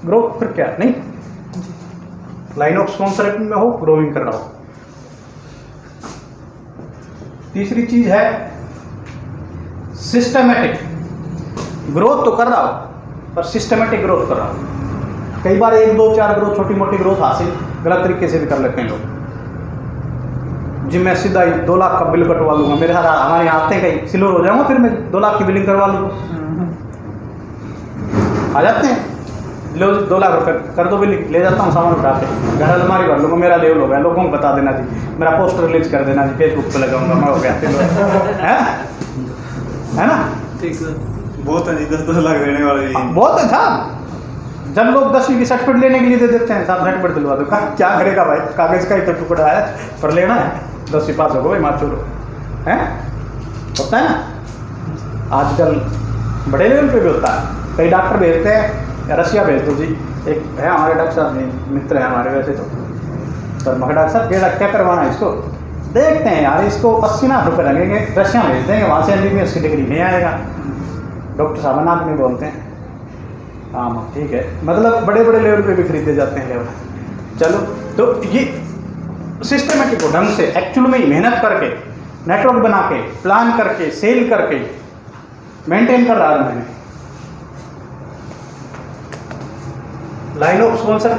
Speaker 4: ग्रोथ फिर क्या नहीं, लाइन ऑफ स्पॉन्सरशिप में हो, ग्रोइंग कर रहा हो। तीसरी चीज है सिस्टमेटिक, ग्रोथ तो कर रहा हो पर सिस्टमेटिक ग्रोथ कर रहा हो। कई बार 1 2 4 ग्रोथ, छोटी मोटी ग्रोथ हासिल गलत तरीके से भी कर लेते हैं लोग। जी मैं सीधा ही 2 लाख का बिल कटवा लूंगा, मेरे हमारे यहाँ आते हैं, कहीं सिल्वर हो जाऊंगा, फिर मैं 2 लाख की बिलिंग करवा लूंगा। आ जाते हैं, लो 2 लाख रुपये कर दो बिलिंग, ले जाता हूँ सामान उठा के, घर अलमारी भर लूंगा, मेरा लेवल हो गया। लोगों को बता देना जी, मेरा पोस्टर रिलीज कर देना जी, फेसबुक पे लगाऊंगा, मैं हो गया, है ना।
Speaker 2: ठीक सर,
Speaker 3: बहुत है जी, 10-10 लाख देने वाले जी।
Speaker 4: बहुत अच्छा। जब लोग 10वीं की सर्टिफिकेट लेने के लिए दे देते हैं, साहब सर्टिफिकेट दिलवा दो, क्या करेगा भाई, कागज का ही तो टुकड़ा है, पर लेना है, 10वीं पास हो गए माचूर है, होता है ना। आजकल बड़े लेवल पे भी होता है, कई डॉक्टर भेजते हैं, रसिया भेज दो जी। एक है हमारे डॉक्टर साहब, मित्र हैं हमारे वैसे तो, सर मगर डॉक्टर साहब क्या करवाना है इसको, देखते हैं यार, इसको 80 लाख रुपये लगेंगे, रशिया भेज देंगे, वहाँ से MBBS की डिग्री नहीं आएगा। डॉक्टर साहब नाम नहीं बोलते हैं, हाँ ठीक है, मतलब बड़े बड़े लेवल पे भी खरीदे जाते हैं लेवल। चलो, तो ये सिस्टमेटिक हो, ढंग से एक्चुअल में ही मेहनत करके, नेटवर्क बना के, प्लान करके, सेल करके मेंटेन कर रहा है मैंने। लाइन ऑफ स्पॉन्सर,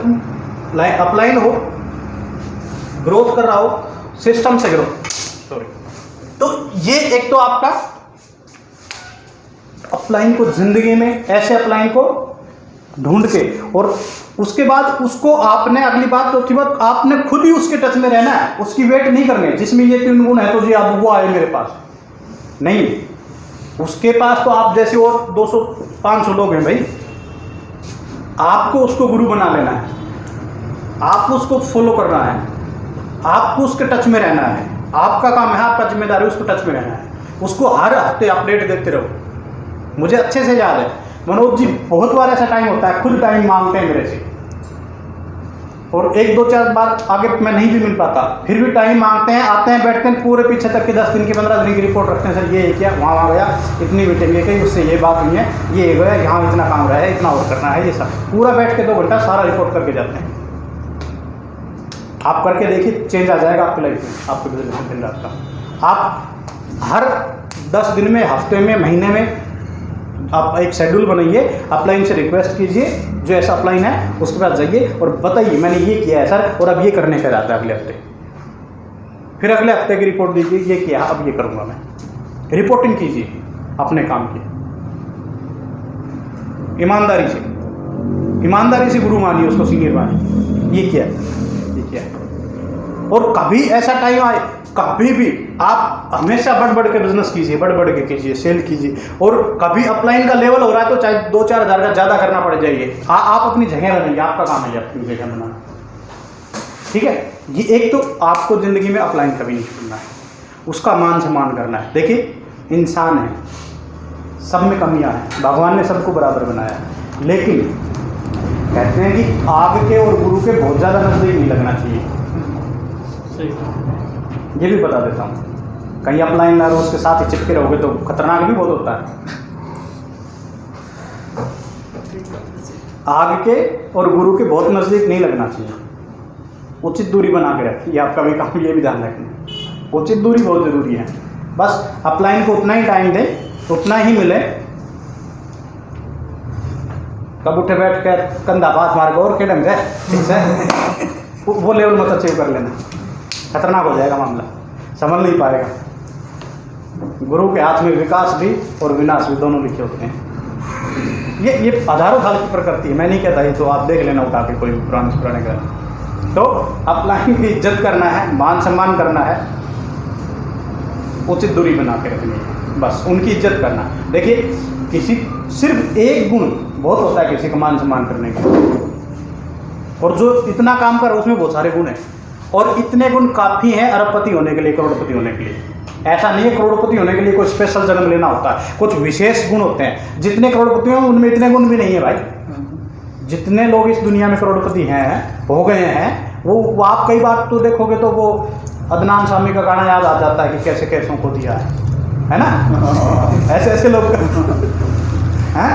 Speaker 4: अपलाइन हो, ग्रोथ कर रहा हो, सिस्टम से ग्रोथ, सॉरी। तो ये एक तो आपका अपलाइन को जिंदगी में, ऐसे अपलाइन को ढूंढ के, और उसके बाद उसको आपने, अगली बात तो थी बात, आपने खुद ही उसके टच में रहना है, उसकी वेट नहीं करनी है। जिसमें ये 3 गुण है तो जी आप वो आए मेरे पास, नहीं, उसके पास तो आप जैसे और 200-500 लोग हैं भाई, आपको उसको गुरु बना लेना है, आपको उसको फॉलो करना है, आपको उसके टच में रहना है। आपका काम है, आपका जिम्मेदारी उसको टच में रहना है, उसको हर हफ्ते अपडेट देते रहो। मुझे अच्छे से याद है मनोज जी, बहुत बार ऐसा टाइम होता है, खुद टाइम मांगते हैं मेरे से, और 1-2-4 बार आगे मैं नहीं भी मिल पाता, फिर भी टाइम मांगते हैं, आते हैं, बैठते हैं, पूरे पीछे तक की 10 दिन की 15 दिन की रिपोर्ट रखते हैं। सर ये क्या वहाँ गया, इतनी मीटिंग है कि उससे ये बात हुई है, ये गया, यहाँ इतना काम रहा है, इतना और करना है, ये सब पूरा बैठ के 2 घंटा सारा रिपोर्ट करके जाते हैं। आप करके देखिए, चेंज आ जाएगा आपकी लाइफ में, आपके बिजनेस में, दिन रात का। आप हर 10 दिन में, हफ्ते में, महीने में आप एक शेड्यूल बनाइए, अपलाइन से रिक्वेस्ट कीजिए, जो ऐसा अपलाइन है उसके पास जाइए और बताइए मैंने ये किया है सर, और अब ये करने का इरादा है अगले हफ्ते। फिर अगले हफ्ते की रिपोर्ट दीजिए, ये किया, अब ये करूँगा मैं। रिपोर्टिंग कीजिए अपने काम की, ईमानदारी से गुरु मानिए, उसको सीनियर मानिए, ये किया, ये किया। और कभी ऐसा टाइम आए, कभी भी आप हमेशा बढ़ के बिजनेस कीजिए, बढ़ के कीजिए, सेल कीजिए। और कभी अपलाइन का लेवल हो रहा है तो चाहे 2-4 हज़ार का ज़्यादा करना पड़ जाइए, आप अपनी जगह बनाइए, आपका काम है अपनी जगह बनाना, ठीक है। ये एक तो आपको ज़िंदगी में अपलाइन कभी नहीं छोड़ना है, उसका मान सम्मान करना है। देखिए इंसान है, सब में कमियां हैं, भगवान ने सबको बराबर बनाया है, लेकिन कहते हैं कि आग के और गुरु के बहुत ज़्यादा नजदीक नहीं लगना चाहिए। ये भी बता देता हूँ, कहीं अपलाइन ना उसके साथ ही चिपके रहोगे तो खतरनाक भी बहुत होता है। आग के और गुरु के बहुत नज़दीक नहीं लगना चाहिए, उचित दूरी बना के रखिए। आपका भी काम ये भी ध्यान रखना, उचित दूरी बहुत ज़रूरी है। बस अपलाइन को उतना ही टाइम दें, उतना ही मिले। कब उठे बैठ कर कंधा बात मार के और के ढंग से वो लेवल मत अचीव कर लेना, खतरनाक हो जाएगा मामला, संभल नहीं पाएगा। गुरु के हाथ में विकास भी और विनाश भी दोनों लिखे होते हैं। ये हजारों साल की प्रकृति है, मैं नहीं कहता, ये तो आप देख लेना उठा के कोई पुराने ग्रंथ। तो अपलाइन की इज्जत करना है, मान सम्मान करना है, उचित दूरी बना के रखनी है, बस उनकी इज्जत करना। देखिए किसी सिर्फ एक गुण बहुत होता है किसी का मान सम्मान करने का, और जो इतना काम कर उसमें बहुत सारे गुण हैं, और इतने गुण काफ़ी हैं अरबपति होने के लिए, करोड़पति होने के लिए। ऐसा नहीं है करोड़पति होने के लिए कोई स्पेशल जन्म लेना होता है, कुछ विशेष गुण होते हैं। जितने करोड़पति हैं उनमें इतने गुण भी नहीं है भाई। जितने लोग इस दुनिया में करोड़पति हैं, हो गए हैं, वो आप कई बार तो देखोगे तो वो अदनान सामी का गाना याद आ जाता है कि कैसे कैसों को दिया है ना। ऐसे लोग हैं,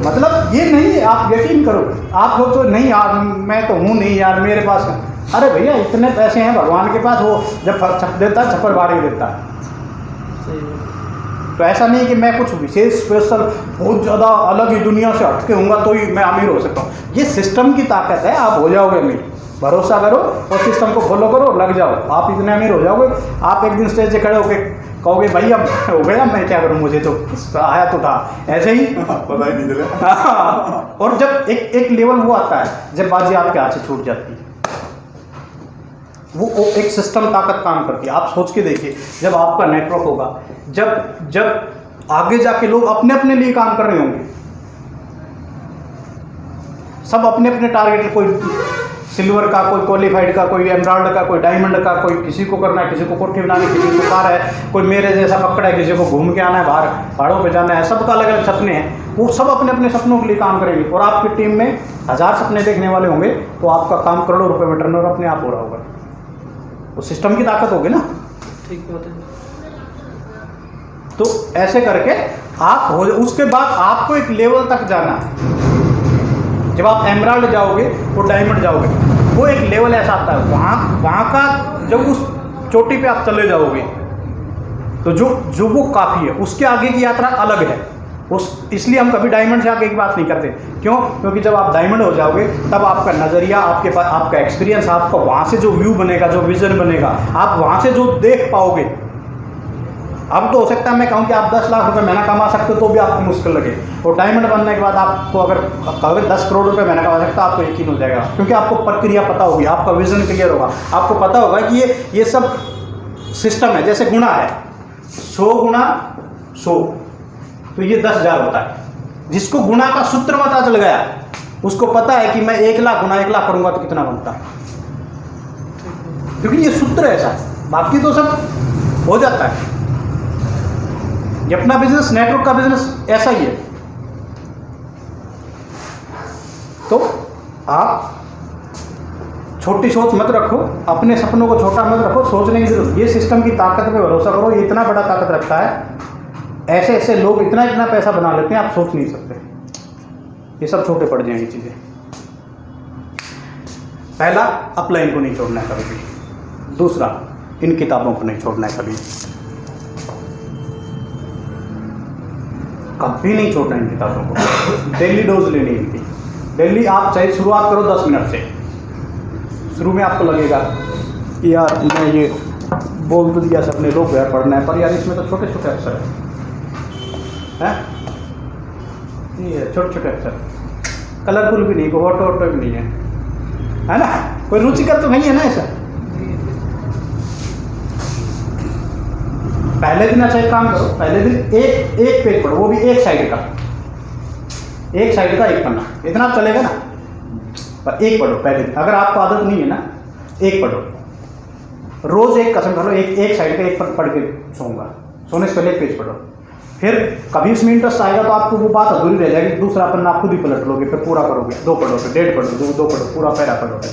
Speaker 4: मतलब ये नहीं, आप यकीन करो, आप लोग तो नहीं यार मैं तो हूँ नहीं यार मेरे पास, अरे भैया इतने पैसे हैं भगवान के पास, वो जब छप देता है छप्पर बाड़ी देता है। तो ऐसा नहीं कि मैं कुछ विशेष स्पेशल बहुत ज़्यादा अलग ही दुनिया से हटके हूँगा तो ही मैं अमीर हो सकता हूँ। ये सिस्टम की ताकत है, आप हो जाओगे अमीर, भरोसा करो और सिस्टम को फॉलो करो, लग जाओ, आप इतने अमीर हो जाओगे। आप एक दिन स्टेज से खड़े होके कहोगे भाई अब हो गया, मैं क्या करूँ, मुझे तो आया तो था, ऐसे ही
Speaker 3: पता ही नहीं चला।
Speaker 4: और जब एक लेवल वो आता है जब बाजी आपके हाथ से छूट जाती है, वो एक सिस्टम ताकत काम करती है। आप सोच के देखिए, जब आपका नेटवर्क होगा, जब आगे जाके लोग अपने अपने लिए काम कर रहे होंगे, सब अपने अपने टारगेट, कोई सिल्वर का, कोई क्वालिफाइड का, कोई एमराल्ड का, कोई डायमंड का, कोई किसी को करना है, किसी को कोठी बनानी, किसी को कार है, कोई मेरे जैसा पकड़ा है, किसी को घूम के आना है, बाहर पहाड़ों पे जाना है, सबका अलग अलग सपने हैं। वो सब अपने अपने सपनों के लिए काम करेंगे, और आपकी टीम में 1000 सपने देखने वाले होंगे, तो आपका काम करोड़ों रुपए में टर्नओवर अपने आप हो रहा होगा। वो सिस्टम की ताकत होगी ना।
Speaker 2: ठीक बात है।
Speaker 4: तो ऐसे करके आप हो, उसके बाद आपको एक लेवल तक जाना है। जब आप एमराल्ड जाओगे और डायमंड जाओगे, वो एक लेवल ऐसा आता है, वहाँ का जब उस चोटी पे आप चले जाओगे तो जो वो काफ़ी है, उसके आगे की यात्रा अलग है। इसलिए हम कभी डायमंड से आगे की बात नहीं करते। क्यों? क्योंकि जब आप डायमंड हो जाओगे तब आपका नज़रिया, आपके पास आपका एक्सपीरियंस, आपका वहाँ से जो व्यू बनेगा, जो विजन बनेगा, आप वहाँ से जो देख पाओगे। अब तो हो सकता है मैं कहूँ कि आप 10 लाख रुपए महीना कमा सकते हो तो भी आपको मुश्किल लगे, और डायमंड बनने के बाद आपको अगर 10 करोड़ रुपए महीना कमा सकता, आपको यकीन हो जाएगा, क्योंकि आपको प्रक्रिया पता होगी, आपका विजन क्लियर होगा, आपको पता होगा कि ये सब सिस्टम है। जैसे गुणा है, 100 गुणा 100, तो ये 10,000 होता है। जिसको गुणा का सूत्र पता चल गया उसको पता है कि मैं 1 लाख गुना 1 लाख करूंगा तो कितना बनता है, क्योंकि ये सूत्र ऐसा है। बाकी तो सब हो जाता है। ये अपना बिजनेस, नेटवर्क का बिजनेस ऐसा ही है। तो आप छोटी सोच मत रखो, अपने सपनों को छोटा मत रखो, सोचने की जरूरत। ये सिस्टम की ताकत पे भरोसा करो, ये इतना बड़ा ताकत रखता है। ऐसे ऐसे लोग इतना इतना पैसा बना लेते हैं, आप सोच नहीं सकते। ये सब छोटे पड़ जाएंगी चीज़ें। पहला, अपलाइन को नहीं छोड़ना है कभी भी। दूसरा, इन किताबों को नहीं छोड़ना है कभी नहीं छोड़ना इन किताबों को। डेली डोज लेनी है इनकी। डेली आप चाहे शुरुआत करो 10 मिनट से। शुरू में आपको लगेगा कि यार मैं ये बोल तो दिया सबने, लोग गया पढ़ना है, पर यार इसमें तो छोटे छोटे अक्षर हैं, ये छोटे छोटे अक्षर, कलरफुल भी नहीं, फोटो वोटो भी नहीं है ना, कोई रुचिकर तो नहीं है ना ऐसा। पहले दिन अच्छा एक काम करो, पहले दिन एक पेज पढ़ो, वो भी एक साइड का एक पन्ना, इतना चलेगा ना, पर एक पढ़ो पहले दिन। अगर आपको आदत नहीं है ना, एक पढ़ो, रोज एक कसम करो, एक साइड का एक पढ़ के सोऊंगा, सोने से पहले एक पेज पढ़ो। फिर कभी उसमें इंटरेस्ट आएगा तो आपको वो बात अधूरी रह जाएगी, दूसरा पन्ना आप खुद ही पलट लोगे, फिर पूरा करोगे, 2 पढ़ो, फिर 1.5 पढ़ो, 2 पढ़ो, पूरा पैरा पढ़ोगे।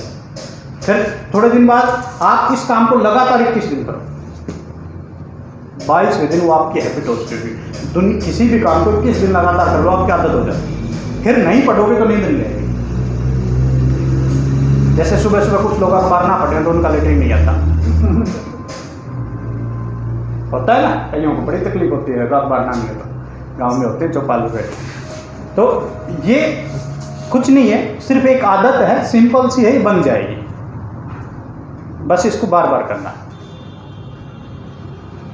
Speaker 4: फिर थोड़े दिन बाद आप इस काम को लगातार 21 दिन करो, 22वें दिन वो आपकी हैबिट हो चुकी। किसी भी काम को 21 दिन लगातार कर लो, आपकी आदत हो जाती। फिर नहीं पढ़ोगे तो नींद नहीं आएगी। जैसे सुबह सुबह कुछ लोग अखबार ना पढ़े तो उनका लेटरिन नहीं आता होता है ना, कईयों को बड़ी तकलीफ होती है अखबार ना मिले तो, गांव में होते हैं चौपाल पे। तो ये कुछ नहीं है, सिर्फ एक आदत है, सिंपल सी है, ये बन जाएगी। बस इसको बार बार करना।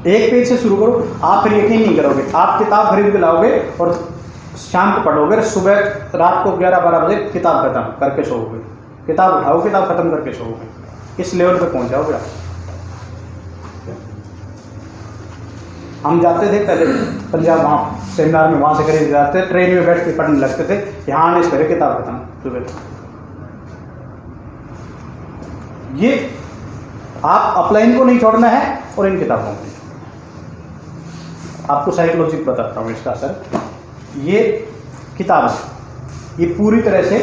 Speaker 4: एक पेज से शुरू करो, आप फिर यकीन नहीं करोगे, आप किताब खरीद के लाओगे और शाम को पढ़ोगे, सुबह रात को 11-12 बजे किताब खत्म करके सोओगे, किताब उठाओ, किताब खत्म करके सोओगे। इस लेवल पे पहुंच जाओगे आप। हम जाते थे पहले पंजाब, वहाँ सेमिनार में, वहाँ से खरीद जाते थे, ट्रेन में बैठ के पढ़ने लगते थे, यहाँ आने से पहले किताब खत्म सुबह। ये आप अपलाइन को नहीं छोड़ना है और इन किताबों को। आपको साइकोलॉजी बताता हूँ इसका असर। ये किताब है, ये पूरी तरह से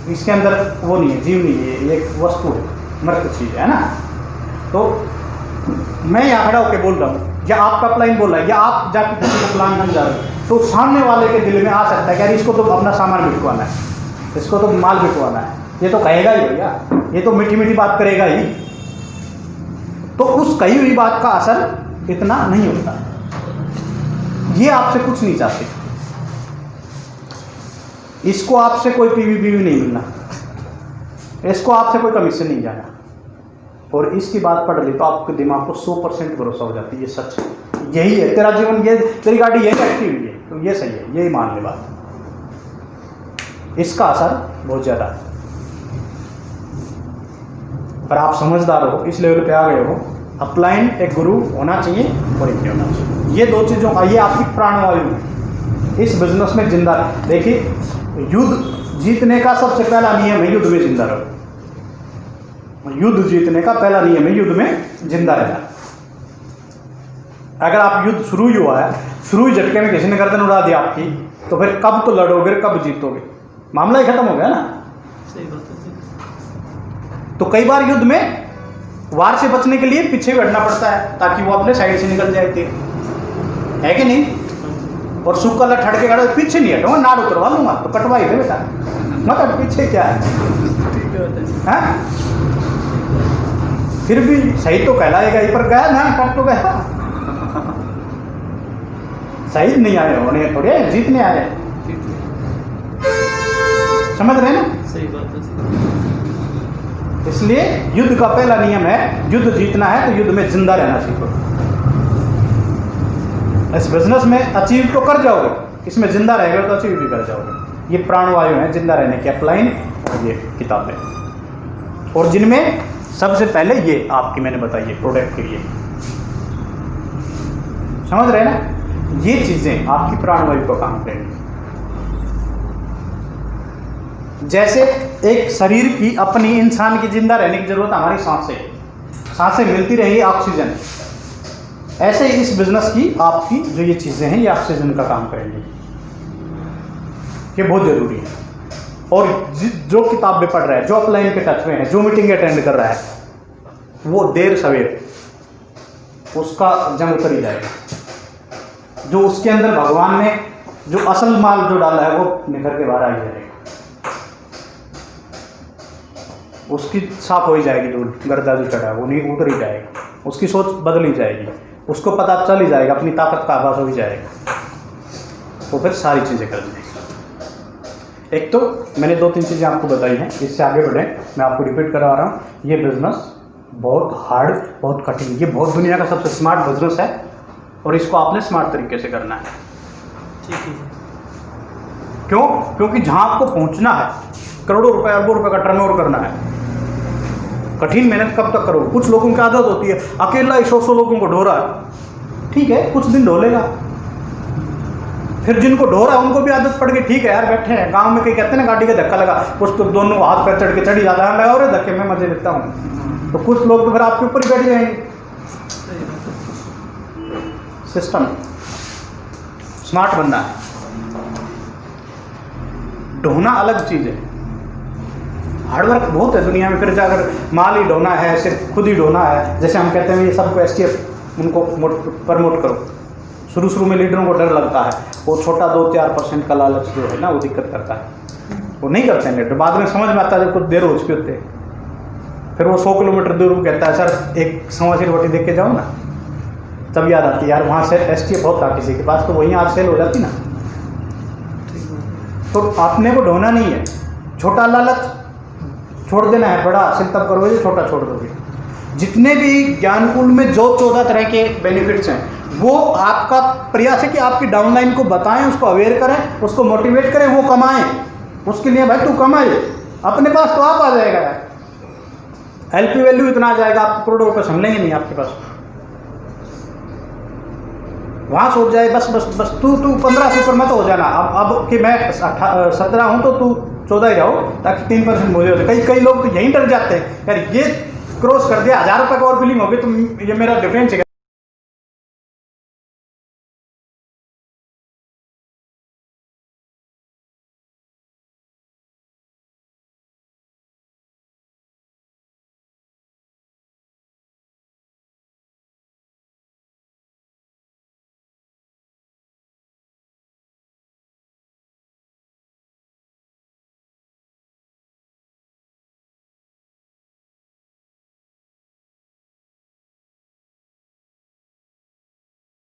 Speaker 4: इसके अंदर वो नहीं है, जीव नहीं है, ये एक वस्तु है, मृत चीज है ना। तो मैं यहाँ खड़ा होकर बोल रहा हूँ, या आपका अपलाइन बोल रहा है, या आप जाके किसी को प्लान बन जा रहे हो, तो सामने वाले के दिल में आ सकता है कि यार इसको तो अपना सामान बिकवाना है, इसको तो माल बिकवाना है, ये तो कहेगा ही भैया, ये तो मीठी मीठी बात करेगा ही। तो उस कही हुई बात का असर इतना नहीं होता। ये आपसे कुछ नहीं चाहते, इसको आपसे कोई पीवी नहीं मिलना, इसको आपसे कोई कमीशन नहीं जाना, और इसकी बात पढ़ ली तो आपके दिमाग को 100% भरोसा हो जाती है, ये सच है, यही है तेरा जीवन, ये तेरी गाड़ी यही रखती हुई है, तो ये सही है, यही मान ले बात। इसका असर बहुत ज़्यादा है। पर आप समझदार हो, इस लेवल पे आ गए हो, अपलाइन एक गुरु होना चाहिए और एक होना चाहिए। ये 2 चीज़ों का, ये आपकी प्राणवायु है इस बिजनेस में जिंदा। देखिए, युद्ध जीतने का सबसे पहला नियम है युद्ध में जिंदा रहो। युद्ध जीतने का पहला नियम है युद्ध में जिंदा रहना। अगर आप युद्ध शुरू ही हुआ है, शुरू ही झटके में किसी ने गर्दन उड़ा दिया आपकी, तो फिर कब तो लड़ोगे, कब जीतोगे, मामला ही खत्म हो गया ना।
Speaker 2: सही बात है।
Speaker 4: तो कई बार युद्ध में वार से बचने के लिए पीछे भी हटना पड़ता है ताकि वो अपने साइड से निकल जाए, है कि नहीं। और सूखा लट हट के खड़ा, पीछे नहीं हटूंगा, नाड़ उतरवा लूंगा, तो कटवा ही दे बेटा, मतलब पीछे क्या है, फिर भी सही तो कहलाएगा ही, पर गया ना, कट तो गया, शहीद नहीं आए होने, थोड़े जीतने आए, समझ रहे हैं ना।
Speaker 2: सही बात है।
Speaker 4: इसलिए युद्ध का पहला नियम है, युद्ध जीतना है तो युद्ध में जिंदा रहना सीखो। इस बिजनेस में अचीव तो कर जाओगे, इसमें जिंदा रहेगा तो अचीव भी कर जाओगे। ये प्राणवायु है जिंदा रहने की, अपलाइन और ये किताबें, और जिनमें सबसे पहले ये आपकी मैंने बताई है प्रोडक्ट के लिए, समझ रहे हैं ना। ये चीजें आपकी प्राणवायु को काम करेंगी। जैसे एक शरीर की अपनी इंसान की जिंदा रहने की जरूरत हमारी सांसें मिलती रहेगी ऑक्सीजन, ऐसे ही इस बिजनेस की आपकी जो ये चीजें हैं ये ऑक्सीजन का काम करेंगी। ये बहुत जरूरी है। और जो किताब में पढ़ रहा है, जो अपलाइन के टच में है, जो मीटिंग अटेंड कर रहा है, वो देर सवेर उसका जंग उतर ही जाएगा। जो उसके अंदर भगवान ने जो असल माल जो डाला है वो निखर के बाहर आ ही जाएगा। उसकी साफ हो ही जाएगी, धूल गर्दा जो चढ़ा है वो नहीं उतर ही जाएगा। उसकी सोच बदल ही जाएगी, उसको पता चल ही जाएगा, अपनी ताकत का आभास हो ही जाएगा, तो फिर सारी चीज़ें कर देंगे। एक तो मैंने 2-3 चीज़ें आपको बताई हैं, इससे आगे बढ़ें मैं आपको रिपीट करा रहा हूँ। ये बिजनेस बहुत हार्ड, बहुत कठिन, ये बहुत दुनिया का सबसे स्मार्ट बिजनेस है और इसको आपने स्मार्ट तरीके से करना है।
Speaker 2: ठीक है।
Speaker 4: क्यों? क्योंकि जहाँ आपको पहुँचना है, करोड़ों रुपए अरबों रुपए का टर्नओवर करना है, कठिन मेहनत कब तक करोगे? कुछ लोगों की आदत होती है अकेला 100 लोगों को ढो रहा है, ठीक है कुछ दिन ढो लेगा, फिर जिनको ढो रहा है उनको भी आदत पड़ गई, ठीक है यार बैठे हैं गांव में, कहीं कहते हैं ना गाड़ी का धक्का लगा, कुछ तो दोनों हाथ पैर चढ़ के चढ़ी जाता है, लगा रहे धक्के में मजे लेता हूँ, तो कुछ लोग तो फिर आपके ऊपर ही बैठ जाएंगे। सिस्टम स्मार्ट बनना है। ढोना अलग चीज़ है, हार्डवर्क बहुत है दुनिया में, फिर जाकर माल ही ढोना है, सिर्फ खुद ही ढोना है। जैसे हम कहते हैं ये सबको STF उनको प्रमोट करो, शुरू में लीडरों को डर लगता है, वो छोटा 2-4% का लालच जो है ना वो दिक्कत करता है, वो नहीं करते हैं लीडर। बाद में समझ में आता है जब कुछ देर हो चुके होते हैं, फिर वो 100 किलोमीटर दूर कहता है सर एक समाचार रोटी देख के जाओ ना, तब याद आती है यार वहाँ से STF बहुत था किसी के पास, तो वहीं आज सेल हो जाती ना। तो अपने को ढोना नहीं है, छोटा लालच छोड़ देना है, बड़ा हासिल तब करोगे छोटा छोड़ दोगे। जितने भी ज्ञानकुल में जो 14 तरह के बेनिफिट्स हैं वो आपका प्रयास है कि आपकी डाउनलाइन को बताएं, उसको अवेयर करें, उसको मोटिवेट करें, वो कमाएं। उसके लिए भाई तू कमाए, अपने पास तो आप आ जाएगा यार, LP वैल्यू इतना आ जाएगा, आप करोड़ों रुपये संभलेंगे नहीं आपके पास। वहाँ सोच जाए बस बस बस तू 15 से ऊपर मत हो जाना, अब कि मैं 17 हूँ तो तू 14 ही रहो, ताकि 3% मुझे हो जाए। कई लोग तो यहीं डर जाते हैं यार, ये क्रॉस कर दिया 1000 रुपये का और बिलिंग होगी तो ये मेरा डिफरेंस है